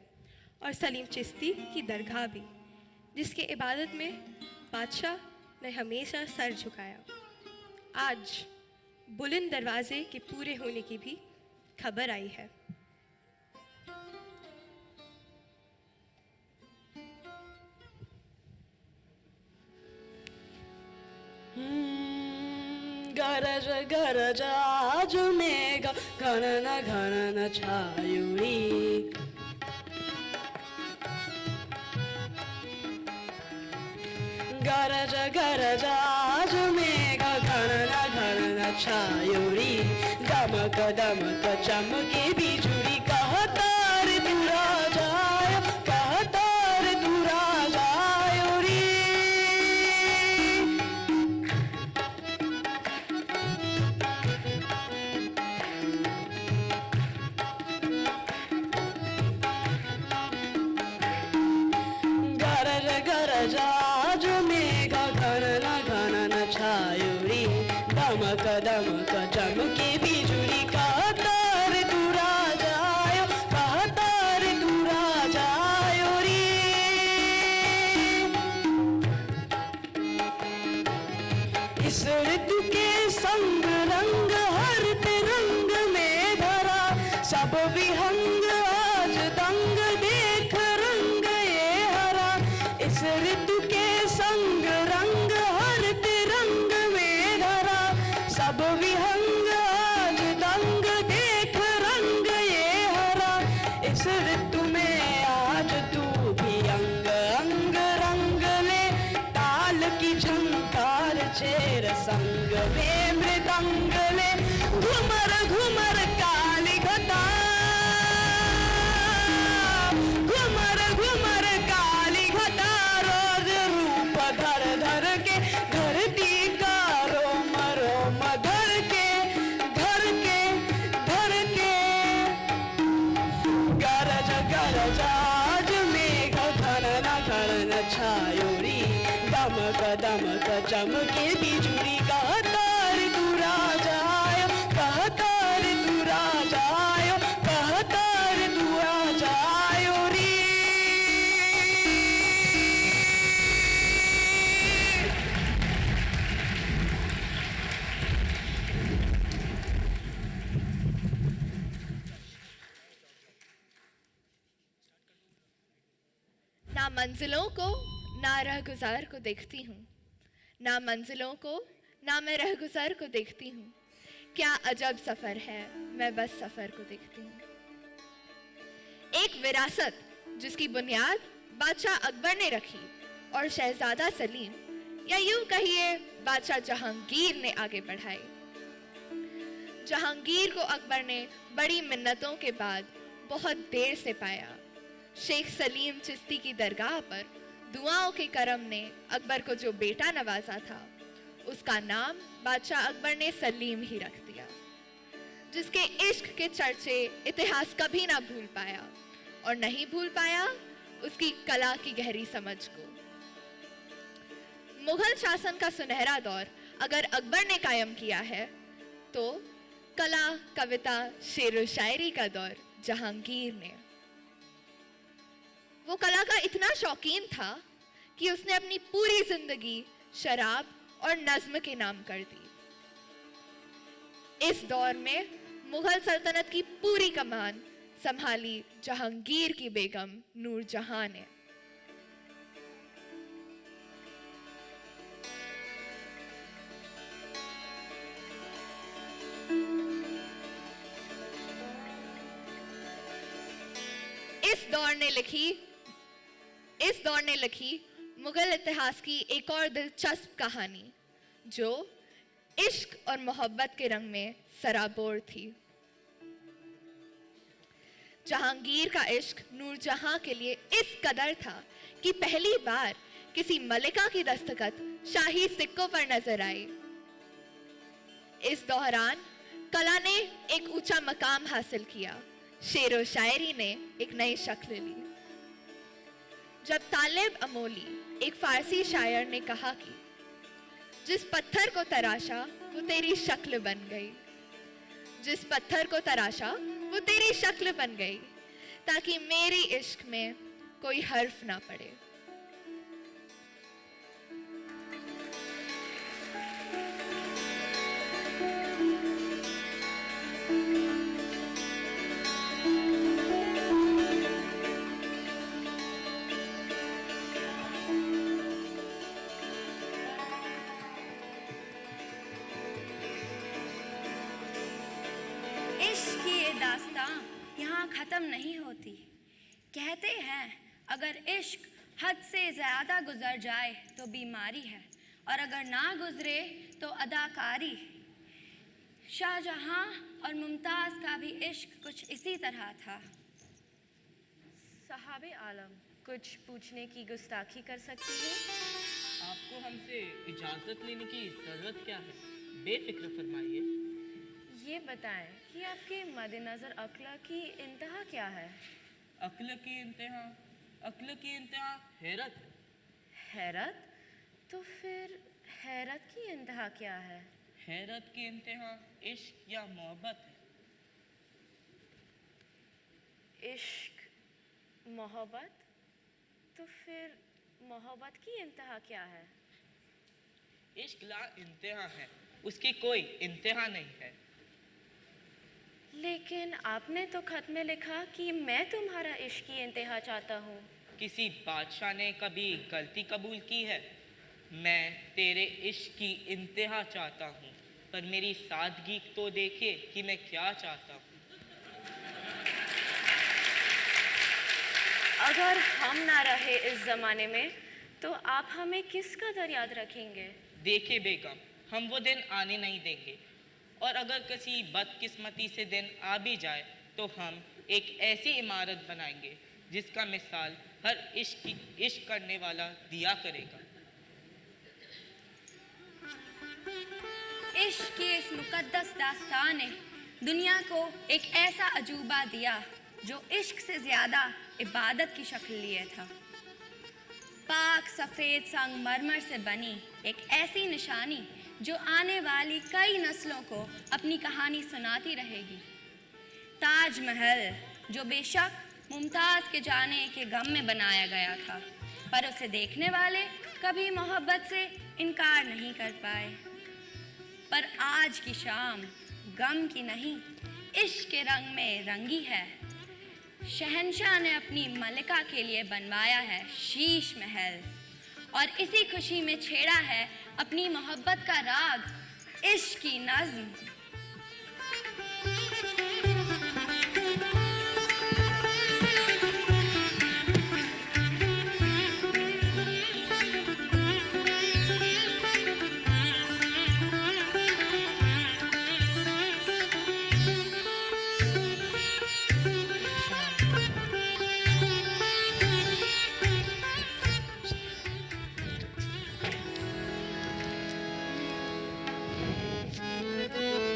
और सलीम चिश्ती की दरगाह भी, जिसके इबादत में बादशाह ने हमेशा सर झुकाया। आज बुलंद दरवाजे के पूरे होने की भी खबर आई है। गरज गरज आज मेघ गणन गणन छायुरी गरजाज मेघ गणना छायोरी दमक दमक चमके बिजुली कहतार दूरा जाय कहतार दूरा जायोरी गरज गरजाज मेघ गणना छायोरी दमक दमक चमके बिजुली कहतार दूरा जाय कहतार दूरा जायोरी इस ऋतु के संग रंग हर तिरंग में भरा सब विहंग आज दंग देख रंग ये हरा इस ऋतु के संग रंग हर तिरंग में धरा सब विहंग आज दंग देख रंग ये हरा इस ऋतु में आज तू भी अंग अंग रंग ले ताल की झंकार चेर संग में मृदंग ले घुमर घुमर काली घटा घुमर घुमर काली घटा रोज रूप धर धर के धरती का रोम रोम धर के धर के धर के गरज गरज आज मेघ घन छायोरी दमक दमक चमके बिजुली कहतार दूरा जाय कहतार दूरा जाय कहतार दूरा जायोरी ना मंजिलों को ना रह गुजार को देखती हूँ ना मंजिलों को ना मैं रह गुजार को देखती हूँ क्या अजब सफ़र है मैं बस सफ़र को देखती हूँ एक विरासत जिसकी बुनियाद बादशाह अकबर ने रखी और शहजादा सलीम या यूं कहिए बादशाह जहांगीर ने आगे बढ़ाई। जहांगीर को अकबर ने बड़ी मिन्नतों के बाद बहुत देर से पाया। शेख सलीम चिश्ती की दरगाह पर दुआओं के करम ने अकबर को जो बेटा नवाजा था उसका नाम बादशाह अकबर ने सलीम ही रख दिया, जिसके इश्क के चर्चे इतिहास कभी ना भूल पाया और नहीं भूल पाया उसकी कला की गहरी समझ को। मुगल शासन का सुनहरा दौर अगर अकबर ने कायम किया है तो कला, कविता, शेर व शायरी का दौर जहांगीर ने। वो कला का इतना शौकीन था कि उसने अपनी पूरी जिंदगी शराब और नज्म के नाम कर दी। इस दौर में मुगल सल्तनत की पूरी कमान संभाली जहांगीर की बेगम नूरजहां ने। इस दौर ने लिखी मुगल इतिहास की एक और दिलचस्प कहानी जो इश्क और मोहब्बत के रंग में सराबोर थी। जहांगीर का इश्क नूरजहां के लिए इस कदर था कि पहली बार किसी मलिका की दस्तखत शाही सिक्कों पर नजर आई। इस दौरान कला ने एक ऊंचा मकाम हासिल किया, शेर व शायरी ने एक नई शक्ल ली। जब तालिब अमोली एक फारसी शायर ने कहा कि जिस पत्थर को तराशा वो तेरी शक्ल बन गई, जिस पत्थर को तराशा वो तेरी शक्ल बन गई, ताकि मेरी इश्क में कोई हर्फ ना पड़े। इश्क की ये दास्तां यहाँ ख़त्म नहीं होती। कहते हैं अगर इश्क हद से ज़्यादा गुजर जाए तो बीमारी है और अगर ना गुजरे तो अदाकारी। शाहजहां और मुमताज़ का भी इश्क कुछ इसी तरह था। साहब आलम, कुछ पूछने की गुस्ताखी कर सकती हूँ? आपको हमसे इजाज़त लेने की ज़रूरत क्या है? बेफिक्र फरमाइए। ये बताएं कि आपके मद्देनज़र अक्ल की इंतहा क्या है? अक्ल की इंतहा हैरत है। हैरत? तो फिर हैरत की इंतहा क्या है? हैरत की इंतहा इश्क या मोहब्बत है। इश्क, मोहब्बत? तो फिर मोहब्बत की इंतहा क्या है? इश्क ला इंतहा है, उसकी कोई इंतहा नहीं है। लेकिन आपने तो खत में लिखा कि मैं तुम्हारा इश्क की इंतहा चाहता हूँ। किसी बादशाह ने कभी गलती कबूल की है? मैं तेरे इश्क की इंतहा चाहता हूँ, पर मेरी सादगी तो देखे कि मैं क्या चाहता हूँ। अगर हम ना रहे इस ज़माने में तो आप हमें किस कदर याद रखेंगे? देखिए बेगम, हम वो दिन आने नहीं देंगे, और अगर किसी बदकिस्मती से दिन आ भी जाए तो हम एक ऐसी इमारत बनाएंगे जिसका मिसाल हर इश्क करने वाला दिया करेगा। इश्क की इस मुकद्दस दास्तान ने दुनिया को एक ऐसा अजूबा दिया जो इश्क से ज़्यादा इबादत की शक्ल लिए था। पाक सफ़ेद संगमरमर से बनी एक ऐसी निशानी जो आने वाली कई नस्लों को अपनी कहानी सुनाती रहेगी। ताजमहल जो बेशक मुमताज़ के जाने के गम में बनाया गया था, पर उसे देखने वाले कभी मोहब्बत से इनकार नहीं कर पाए। पर आज की शाम गम की नहीं, इश्क के रंग में रंगी है। शहंशाह ने अपनी मलिका के लिए बनवाया है शीश महल, और इसी खुशी में छेड़ा है अपनी मोहब्बत का राग, इश्क की नज़्म। Thank you.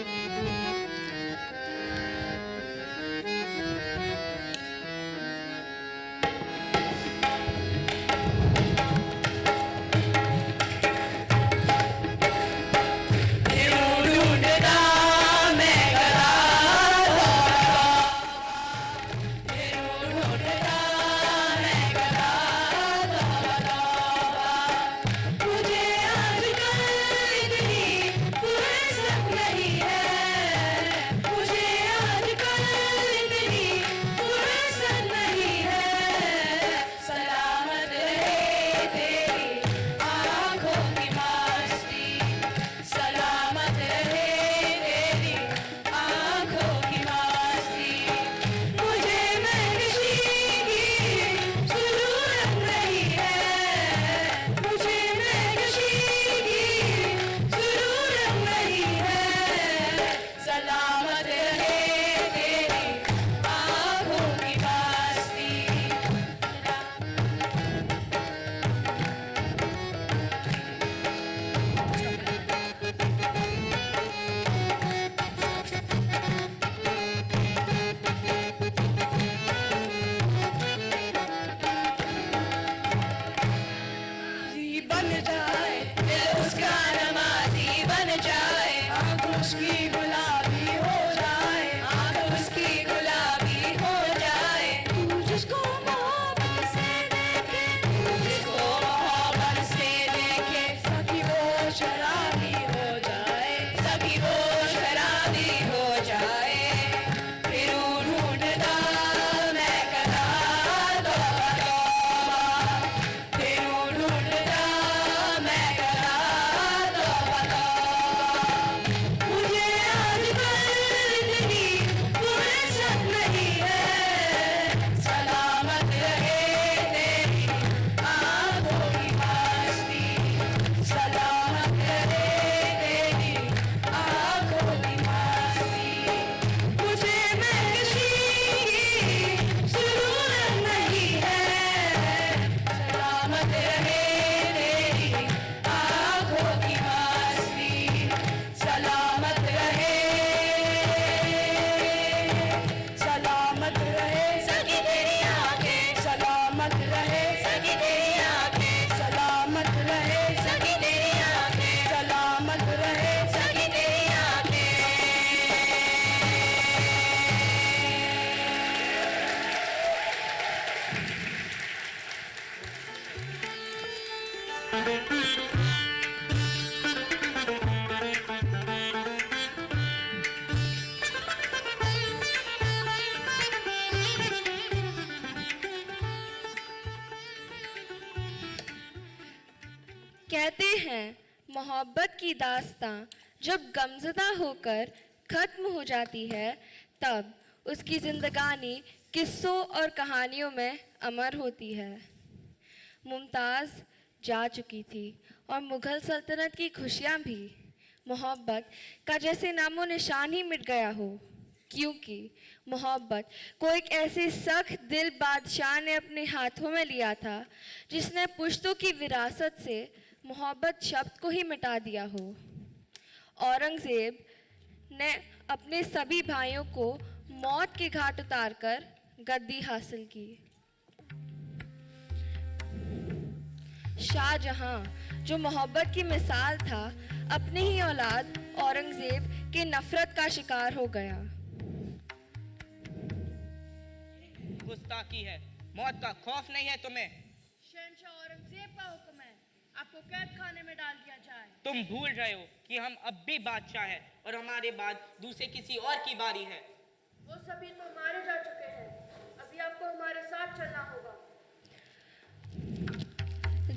कहते हैं मोहब्बत की दास्तां जब गमज़दा होकर ख़त्म हो जाती है तब उसकी ज़िंदगानी किस्सों और कहानियों में अमर होती है। मुमताज़ जा चुकी थी और मुग़ल सल्तनत की खुशियाँ भी। मोहब्बत का जैसे नामो निशान ही मिट गया हो, क्योंकि मोहब्बत को एक ऐसे सख्त दिल बादशाह ने अपने हाथों में लिया था जिसने पुश्तों की विरासत से मोहब्बत शब्द को ही मिटा दिया हो। औरंगज़ेब ने अपने सभी भाइयों को मौत के घाट उतारकर गद्दी हासिल की। शाहजहां, जो मोहब्बत की मिसाल था, अपनी ही औलाद औरंगज़ेब के नफरत का शिकार हो गया। गुस्ताखी है, मौत का खौफ नहीं है तुम्हें। शहंशाह औरंगजेब का हुक्म है, आपको कैद खाने में डाल दिया जाए। तुम भूल रहे हो कि हम अब भी बादशाह हैं और हमारे बाद दूसरे किसी और की बारी है। वो सभी तो मारे जा चुके हैं, अभी आपको हमारे साथ चलना होगा।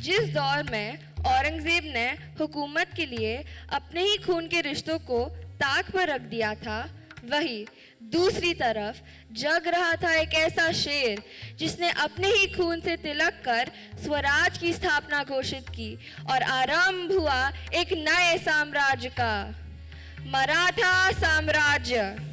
जिस दौर में औरंगज़ेब ने हुकूमत के लिए अपने ही खून के रिश्तों को ताक पर रख दिया था, वही दूसरी तरफ जग रहा था एक ऐसा शेर जिसने अपने ही खून से तिलक कर स्वराज की स्थापना घोषित की और आरंभ हुआ एक नए साम्राज्य का, मराठा साम्राज्य।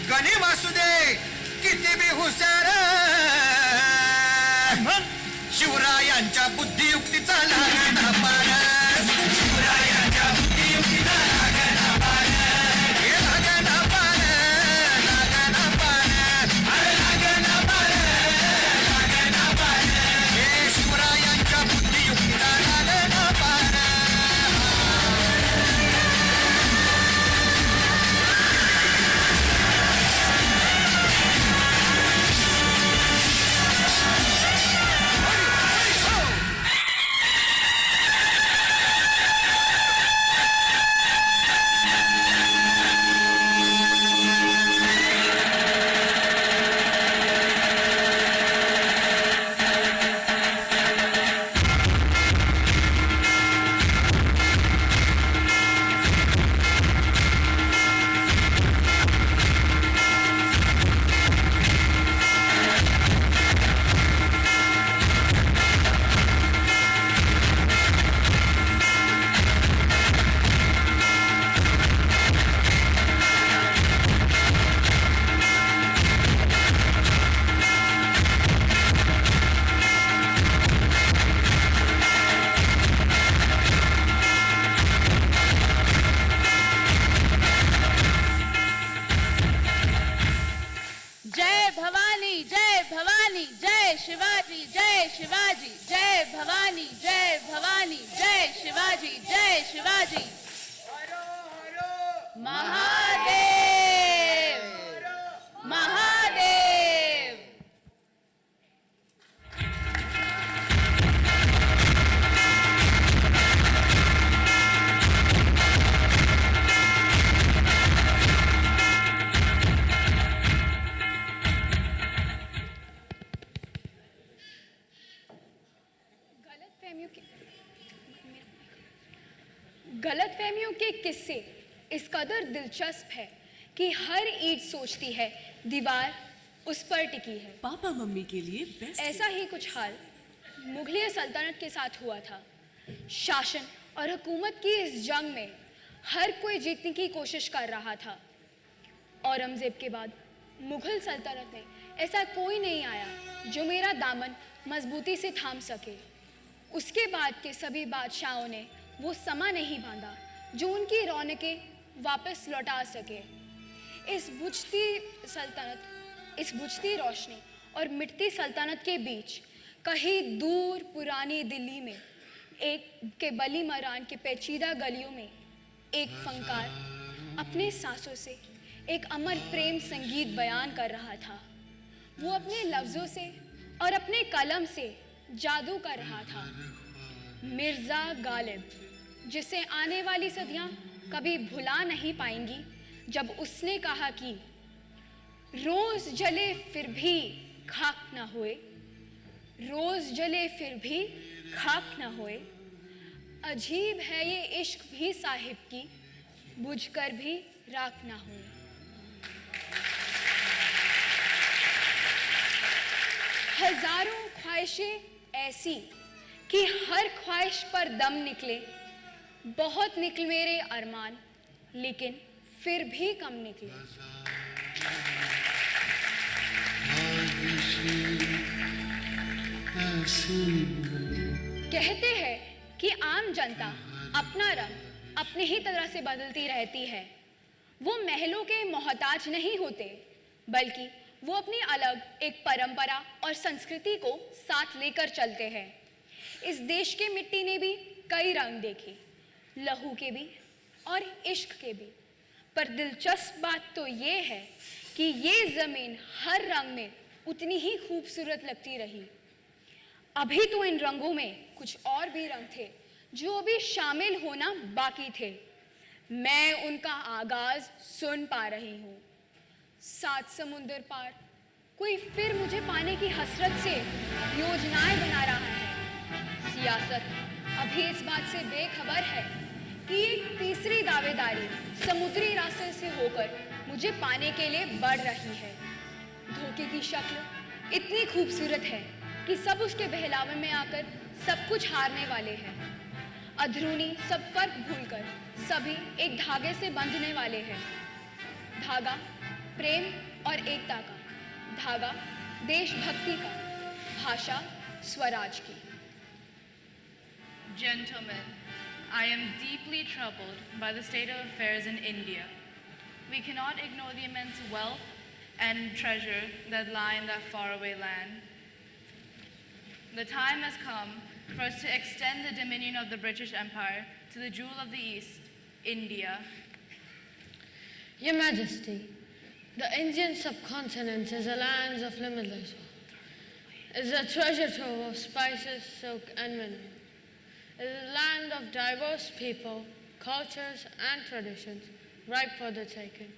गनीम असू दे, किती बी हुशार, शिवरायांच्या बुद्धियुक्तीचा लागणा पार, शिवरायांच्या बुद्धियुक्तीचा लागणा पार, हे लागणा पार, लागणा पार, अरे लागणा पार, लागणा पार, हे शिवरायांच्या बुद्धियुक्तीचा लागणा पार। गलतफहमियों के किस्से इस कदर दिलचस्प है कि हर ईंट सोचती है दीवार उस पर टिकी है। पापा मम्मी के लिए बेस्ट ऐसा ही कुछ हाल मुगलिया सल्तनत के साथ हुआ था। शासन और हुकूमत की इस जंग में हर कोई जीतने की कोशिश कर रहा था। औरंगजेब के बाद मुगल सल्तनत में ऐसा कोई नहीं आया जो मेरा दामन मजबूती से थाम सके। उसके बाद के सभी बादशाहों ने वो समा नहीं बांधा जो उनकी रौनकें वापस लौटा सके। इस बुझती रोशनी और मिटती सल्तनत के बीच कहीं दूर पुरानी दिल्ली में एक के बली मरान के पेचीदा गलियों में एक फनकार अपने सांसों से एक अमर प्रेम संगीत बयान कर रहा था। वो अपने लफ्ज़ों से और अपने कलम से जादू कर रहा था। मिर्ज़ा गालिब जिसे आने वाली सदियां कभी भुला नहीं पाएंगी, जब उसने कहा कि रोज जले फिर भी खाक ना होए, रोज जले फिर भी खाक ना होए। अजीब है ये इश्क भी साहिब की, बुझकर भी राख ना होए। हजारों ख्वाहिशें ऐसी कि हर ख्वाहिश पर दम निकले, बहुत निकल मेरे अरमान, लेकिन फिर भी कम निकले। कहते हैं कि आम जनता अपना रंग अपने ही तरह से बदलती रहती है। वो महलों के मोहताज नहीं होते, बल्कि वो अपनी अलग एक परंपरा और संस्कृति को साथ लेकर चलते हैं। इस देश के मिट्टी ने भी कई रंग देखे, लहू के भी और इश्क के भी। पर दिलचस्प बात तो ये है कि ये ज़मीन हर रंग में उतनी ही खूबसूरत लगती रही। अभी तो इन रंगों में कुछ और भी रंग थे जो अभी शामिल होना बाकी थे। मैं उनका आगाज सुन पा रही हूँ। 7 समुंदर पार कोई फिर मुझे पाने की हसरत से योजनाएं बना रहा है। सियासत अभी इस बात से बेखबर है कि एक तीसरी दावेदारी समुद्री रास्ते से होकर मुझे पाने के लिए बढ़ रही है। धोखे की शक्ल इतनी खूबसूरत है कि सब उसके बहलावे में आकर सब कुछ हारने वाले हैं। अधरूनी सब फर्क भूलकर सभी एक धागे से बंधने वाले हैं। धागा प्रेम और एकता का, धागा देशभक्ति का, भाषा स्वराज की। Gentlemen, I am deeply troubled by the state of affairs in India. We cannot ignore the immense wealth and treasure that lie in that faraway land. The time has come for us to extend the dominion of the British Empire to the jewel of the East, India. Your Majesty, the Indian subcontinent is a land of limitless wealth. It is a treasure trove of spices, silk, and minerals. It is a land of diverse people, cultures, and traditions, ripe for the taking.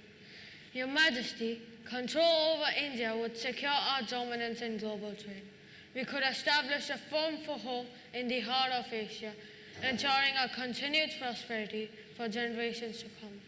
Your Majesty, control over India would secure our dominance in global trade. We could establish a firm foothold in the heart of Asia, ensuring our continued prosperity for generations to come.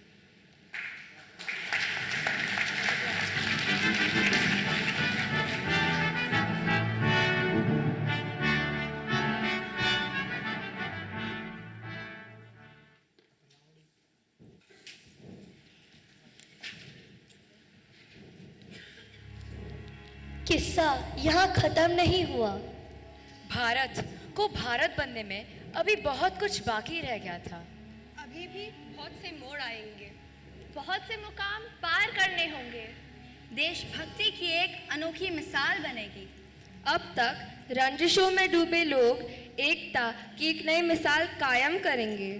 किस्सा यहाँ खत्म नहीं हुआ। भारत को भारत बनने में अभी बहुत कुछ बाकी रह गया था। अभी भी बहुत से मोड़ आएंगे, बहुत से मुकाम पार करने होंगे। देशभक्ति की एक अनोखी मिसाल बनेगी। अब तक रंजिशों में डूबे लोग एकता की एक नई मिसाल कायम करेंगे।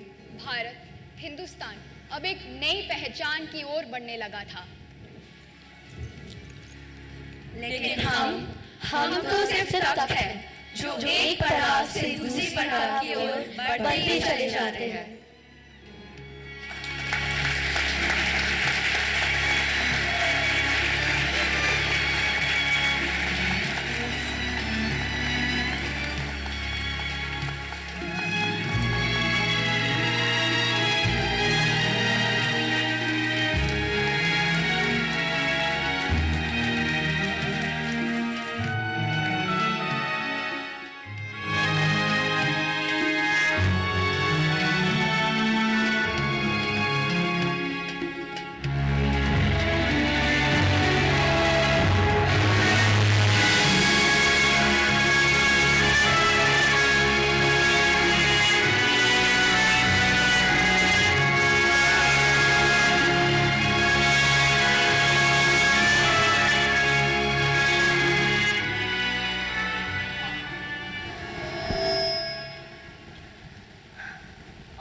भारत, हिंदुस्तान अब एक नई पहचान की ओर बढ़ने लगा था। लेकिन हम तो सिर्फ तब है जो एक पड़ाव से दूसरी पड़ाव की ओर बढ़ते चले जाते हैं।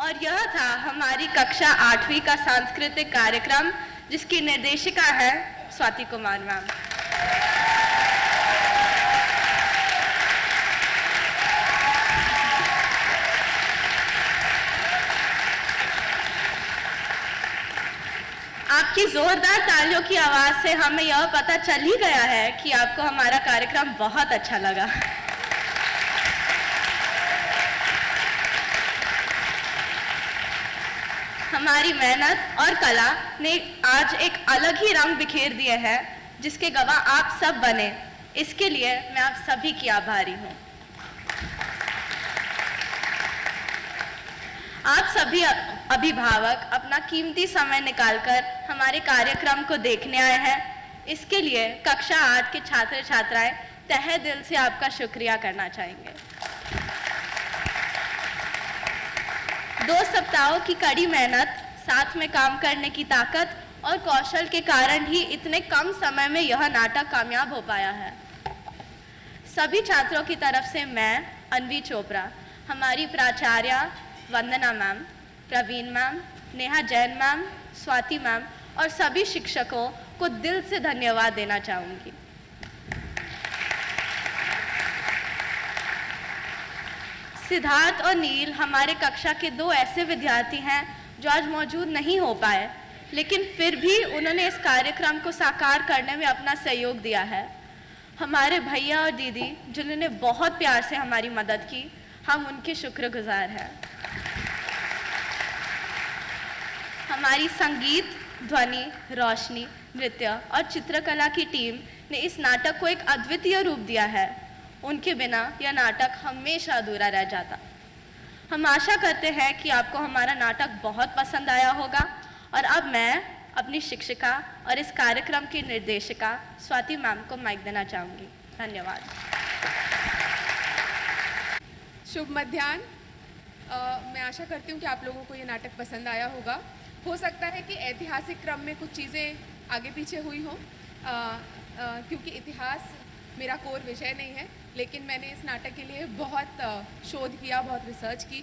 और यह था हमारी कक्षा 8वीं का सांस्कृतिक कार्यक्रम, जिसकी निर्देशिका है स्वाति कुमार मैम। आपकी जोरदार तालियों की आवाज से हमें यह पता चल ही गया है कि आपको हमारा कार्यक्रम बहुत अच्छा लगा। हमारी मेहनत और कला ने आज एक अलग ही रंग बिखेर दिए हैं, जिसके गवाह आप सब बने। इसके लिए मैं आप सभी की आभारी हूँ। आप सभी अभिभावक अपना कीमती समय निकालकर हमारे कार्यक्रम को देखने आए हैं। इसके लिए कक्षा 8 के छात्र छात्राएं तहे दिल से आपका शुक्रिया करना चाहेंगे। 2 सप्ताहों की कड़ी मेहनत, साथ में काम करने की ताकत और कौशल के कारण ही इतने कम समय में यह नाटक कामयाब हो पाया है। सभी छात्रों की तरफ से मैं अन्वी चोपड़ा, हमारी प्राचार्य Vandana ma'am, Praveen ma'am, Neha Jain ma'am, Swati ma'am और सभी शिक्षकों को दिल से धन्यवाद देना चाहूँगी। सिद्धार्थ और नील हमारे कक्षा के 2 ऐसे विद्यार्थी हैं जो आज मौजूद नहीं हो पाए, लेकिन फिर भी उन्होंने इस कार्यक्रम को साकार करने में अपना सहयोग दिया है। हमारे भैया और दीदी जिन्होंने बहुत प्यार से हमारी मदद की, हम उनके शुक्रगुजार हैं। हमारी संगीत, ध्वनि, रोशनी, नृत्य और चित्रकला की टीम ने इस नाटक को एक अद्वितीय रूप दिया है। उनके बिना यह नाटक हमेशा अधूरा रह जाता। हम आशा करते हैं कि आपको हमारा नाटक बहुत पसंद आया होगा और अब मैं अपनी शिक्षिका और इस कार्यक्रम की निर्देशिका स्वाति मैम को माइक देना चाहूँगी। धन्यवाद। शुभ मध्याह्न। मैं आशा करती हूँ कि आप लोगों को ये नाटक पसंद आया होगा। हो सकता है कि ऐतिहासिक क्रम में कुछ चीज़ें आगे पीछे हुई हों, क्योंकि इतिहास मेरा कोर विषय नहीं है, लेकिन मैंने इस नाटक के लिए बहुत शोध किया, बहुत रिसर्च की।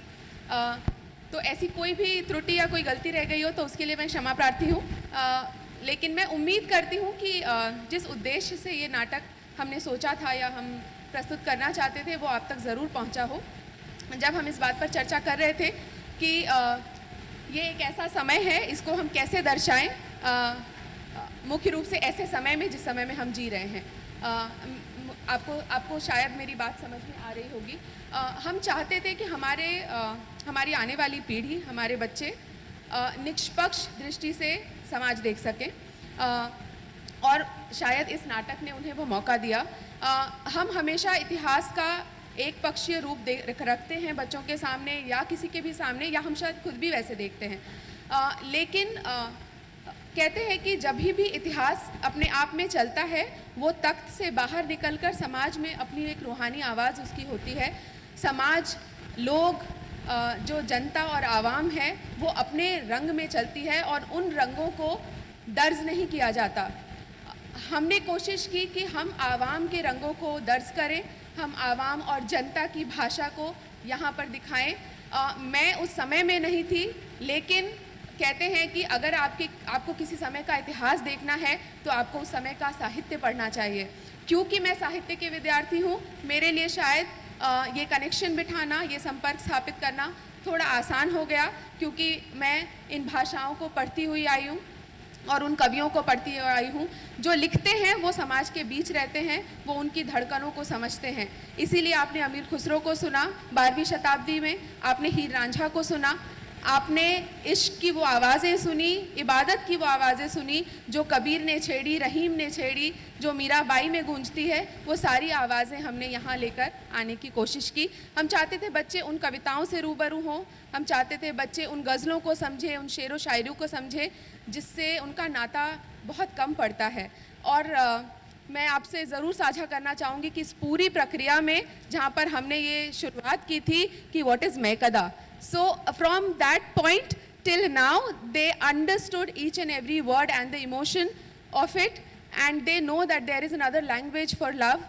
तो ऐसी कोई भी त्रुटि या कोई गलती रह गई हो तो उसके लिए मैं क्षमा प्रार्थी हूँ। लेकिन मैं उम्मीद करती हूँ कि जिस उद्देश्य से ये नाटक हमने सोचा था या हम प्रस्तुत करना चाहते थे वो आप तक ज़रूर पहुँचा हो। जब हम इस बात पर चर्चा कर रहे थे कि ये एक ऐसा समय है, इसको हम कैसे दर्शाएं, मुख्य रूप से ऐसे समय में जिस समय में हम जी रहे हैं। आपको शायद मेरी बात समझ में आ रही होगी। हम चाहते थे कि हमारी आने वाली पीढ़ी, हमारे बच्चे निष्पक्ष दृष्टि से समाज देख सकें, और शायद इस नाटक ने उन्हें वो मौका दिया। हम हमेशा इतिहास का एक पक्षीय रूप रखते हैं बच्चों के सामने या किसी के भी सामने, या हम शायद खुद भी वैसे देखते हैं। लेकिन कहते हैं कि जब भी इतिहास अपने आप में चलता है वो तख्त से बाहर निकलकर समाज में अपनी एक रूहानी आवाज़ उसकी होती है। समाज, लोग, जो जनता और आवाम है वो अपने रंग में चलती है और उन रंगों को दर्ज नहीं किया जाता। हमने कोशिश की कि हम आवाम के रंगों को दर्ज करें, हम आवाम और जनता की भाषा को यहाँ पर दिखाएं। मैं उस समय में नहीं थी, लेकिन कहते हैं कि अगर आपको किसी समय का इतिहास देखना है तो आपको उस समय का साहित्य पढ़ना चाहिए। क्योंकि मैं साहित्य के विद्यार्थी हूँ, मेरे लिए शायद ये कनेक्शन बिठाना, ये संपर्क स्थापित करना थोड़ा आसान हो गया, क्योंकि मैं इन भाषाओं को पढ़ती हुई आई हूँ और उन कवियों को पढ़ती आई हूँ। जो लिखते हैं वो समाज के बीच रहते हैं, वो उनकी धड़कनों को समझते हैं। इसीलिए आपने अमीर खुसरो को सुना 12वीं शताब्दी में, आपने हीर रांझा को सुना, आपने इश्क की वो आवाज़ें सुनी, इबादत की वो आवाज़ें सुनी जो कबीर ने छेड़ी, रहीम ने छेड़ी, जो मीराबाई में गूंजती है, वो सारी आवाज़ें हमने यहाँ लेकर आने की कोशिश की। हम चाहते थे बच्चे उन कविताओं से रूबरू हों, हम चाहते थे बच्चे उन गज़लों को समझें, उन शेरो शायरों को समझें जिससे उनका नाता बहुत कम पड़ता है। और मैं आपसे ज़रूर साझा करना चाहूँगी कि इस पूरी प्रक्रिया में जहाँ पर हमने ये शुरुआत की थी कि व्हाट इज़ मैकदा, so from that point till now they understood each and every word and the emotion of it, and they know that there is another language for love,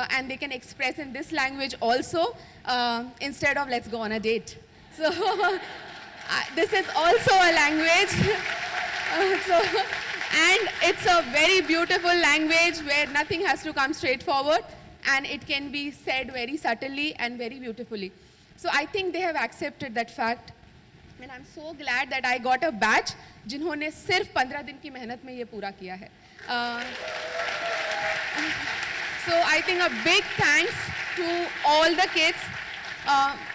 and they can express in this language also, instead of let's go on a date. So this is also a language. And it's a very beautiful language where nothing has to come straight forward and it can be said very subtly and very beautifully. So I think they have accepted that fact. and I'm so glad that I got a batch जिन्होंने सिर्फ 15 दिन की मेहनत में ये पूरा किया है. So I think a big thanks to all the kids.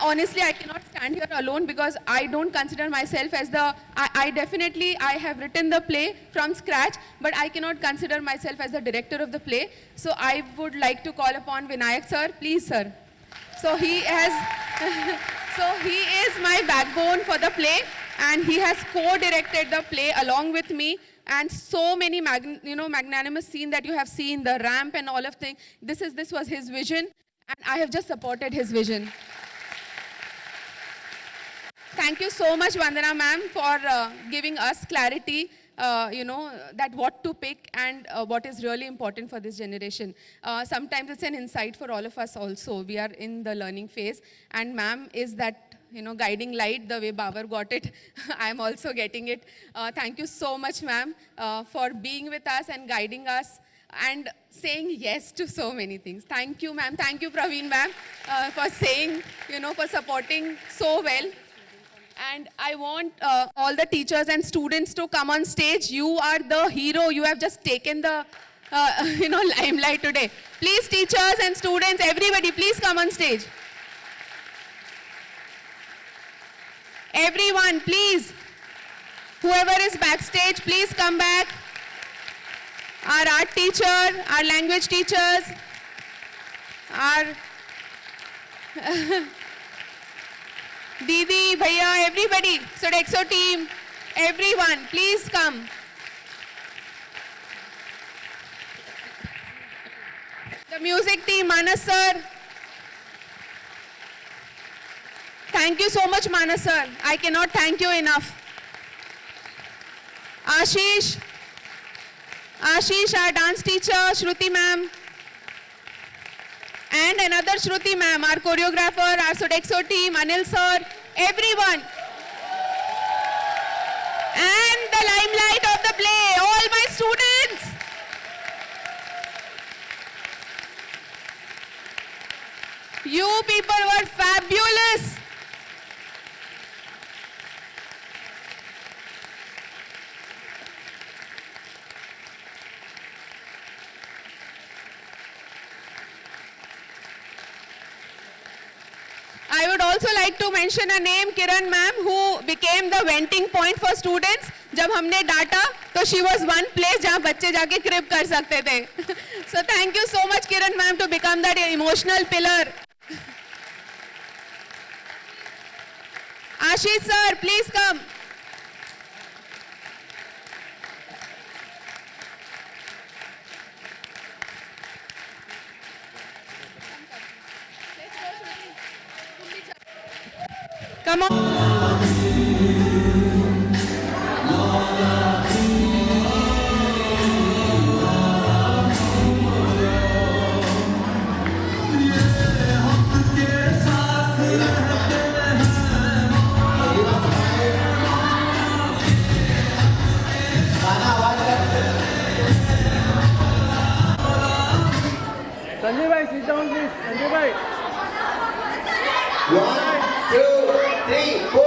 Honestly, I cannot stand here alone because I don't consider myself as the, I have written the play from scratch, but I cannot consider myself as the director of the play. So I would like to call upon Vinayak sir, please sir. So he is my backbone for the play, and he has co-directed the play along with me. And so many magnanimous scenes that you have seen, the ramp and all of things. This was his vision, and I have just supported his vision. Thank you so much, Vandana ma'am, for giving us clarity, that what to pick and what is really important for this generation. Sometimes it's an insight for all of us also. We are in the learning phase, and ma'am is that guiding light, the way Babar got it. I am also getting it. Thank you so much, ma'am, for being with us and guiding us and saying yes to so many things. Thank you, ma'am. Thank you, Praveen, ma'am, for saying, for supporting so well. And I want all the teachers and students to come on stage. You are the hero. You have just taken the, limelight today. Please, teachers and students, everybody, please come on stage. Everyone, please. Whoever is backstage, please come back. Our art teacher, our language teachers, our Didi, Bhaiya, everybody, Sodexo team, everyone, please come. The music team, Manas sir. Thank you so much, Manas sir. I cannot thank you enough. Ashish, our dance teacher, Shruti ma'am. And another Shruti ma'am, our choreographer, our Sodexo team, Anil sir, everyone. And the limelight of the play, all my students. You people were fabulous. I would also like to mention a name, Kiran ma'am, who became the venting point for students. जब हमने data, तो she was one place जहाँ बच्चे जाके crib कर सकते थे. So thank you so much, Kiran ma'am, to become that emotional pillar. Ashish sir, please come. Come on. Sanjay भाई, sit down please. संजय भाई. 1, 2, 3, 4.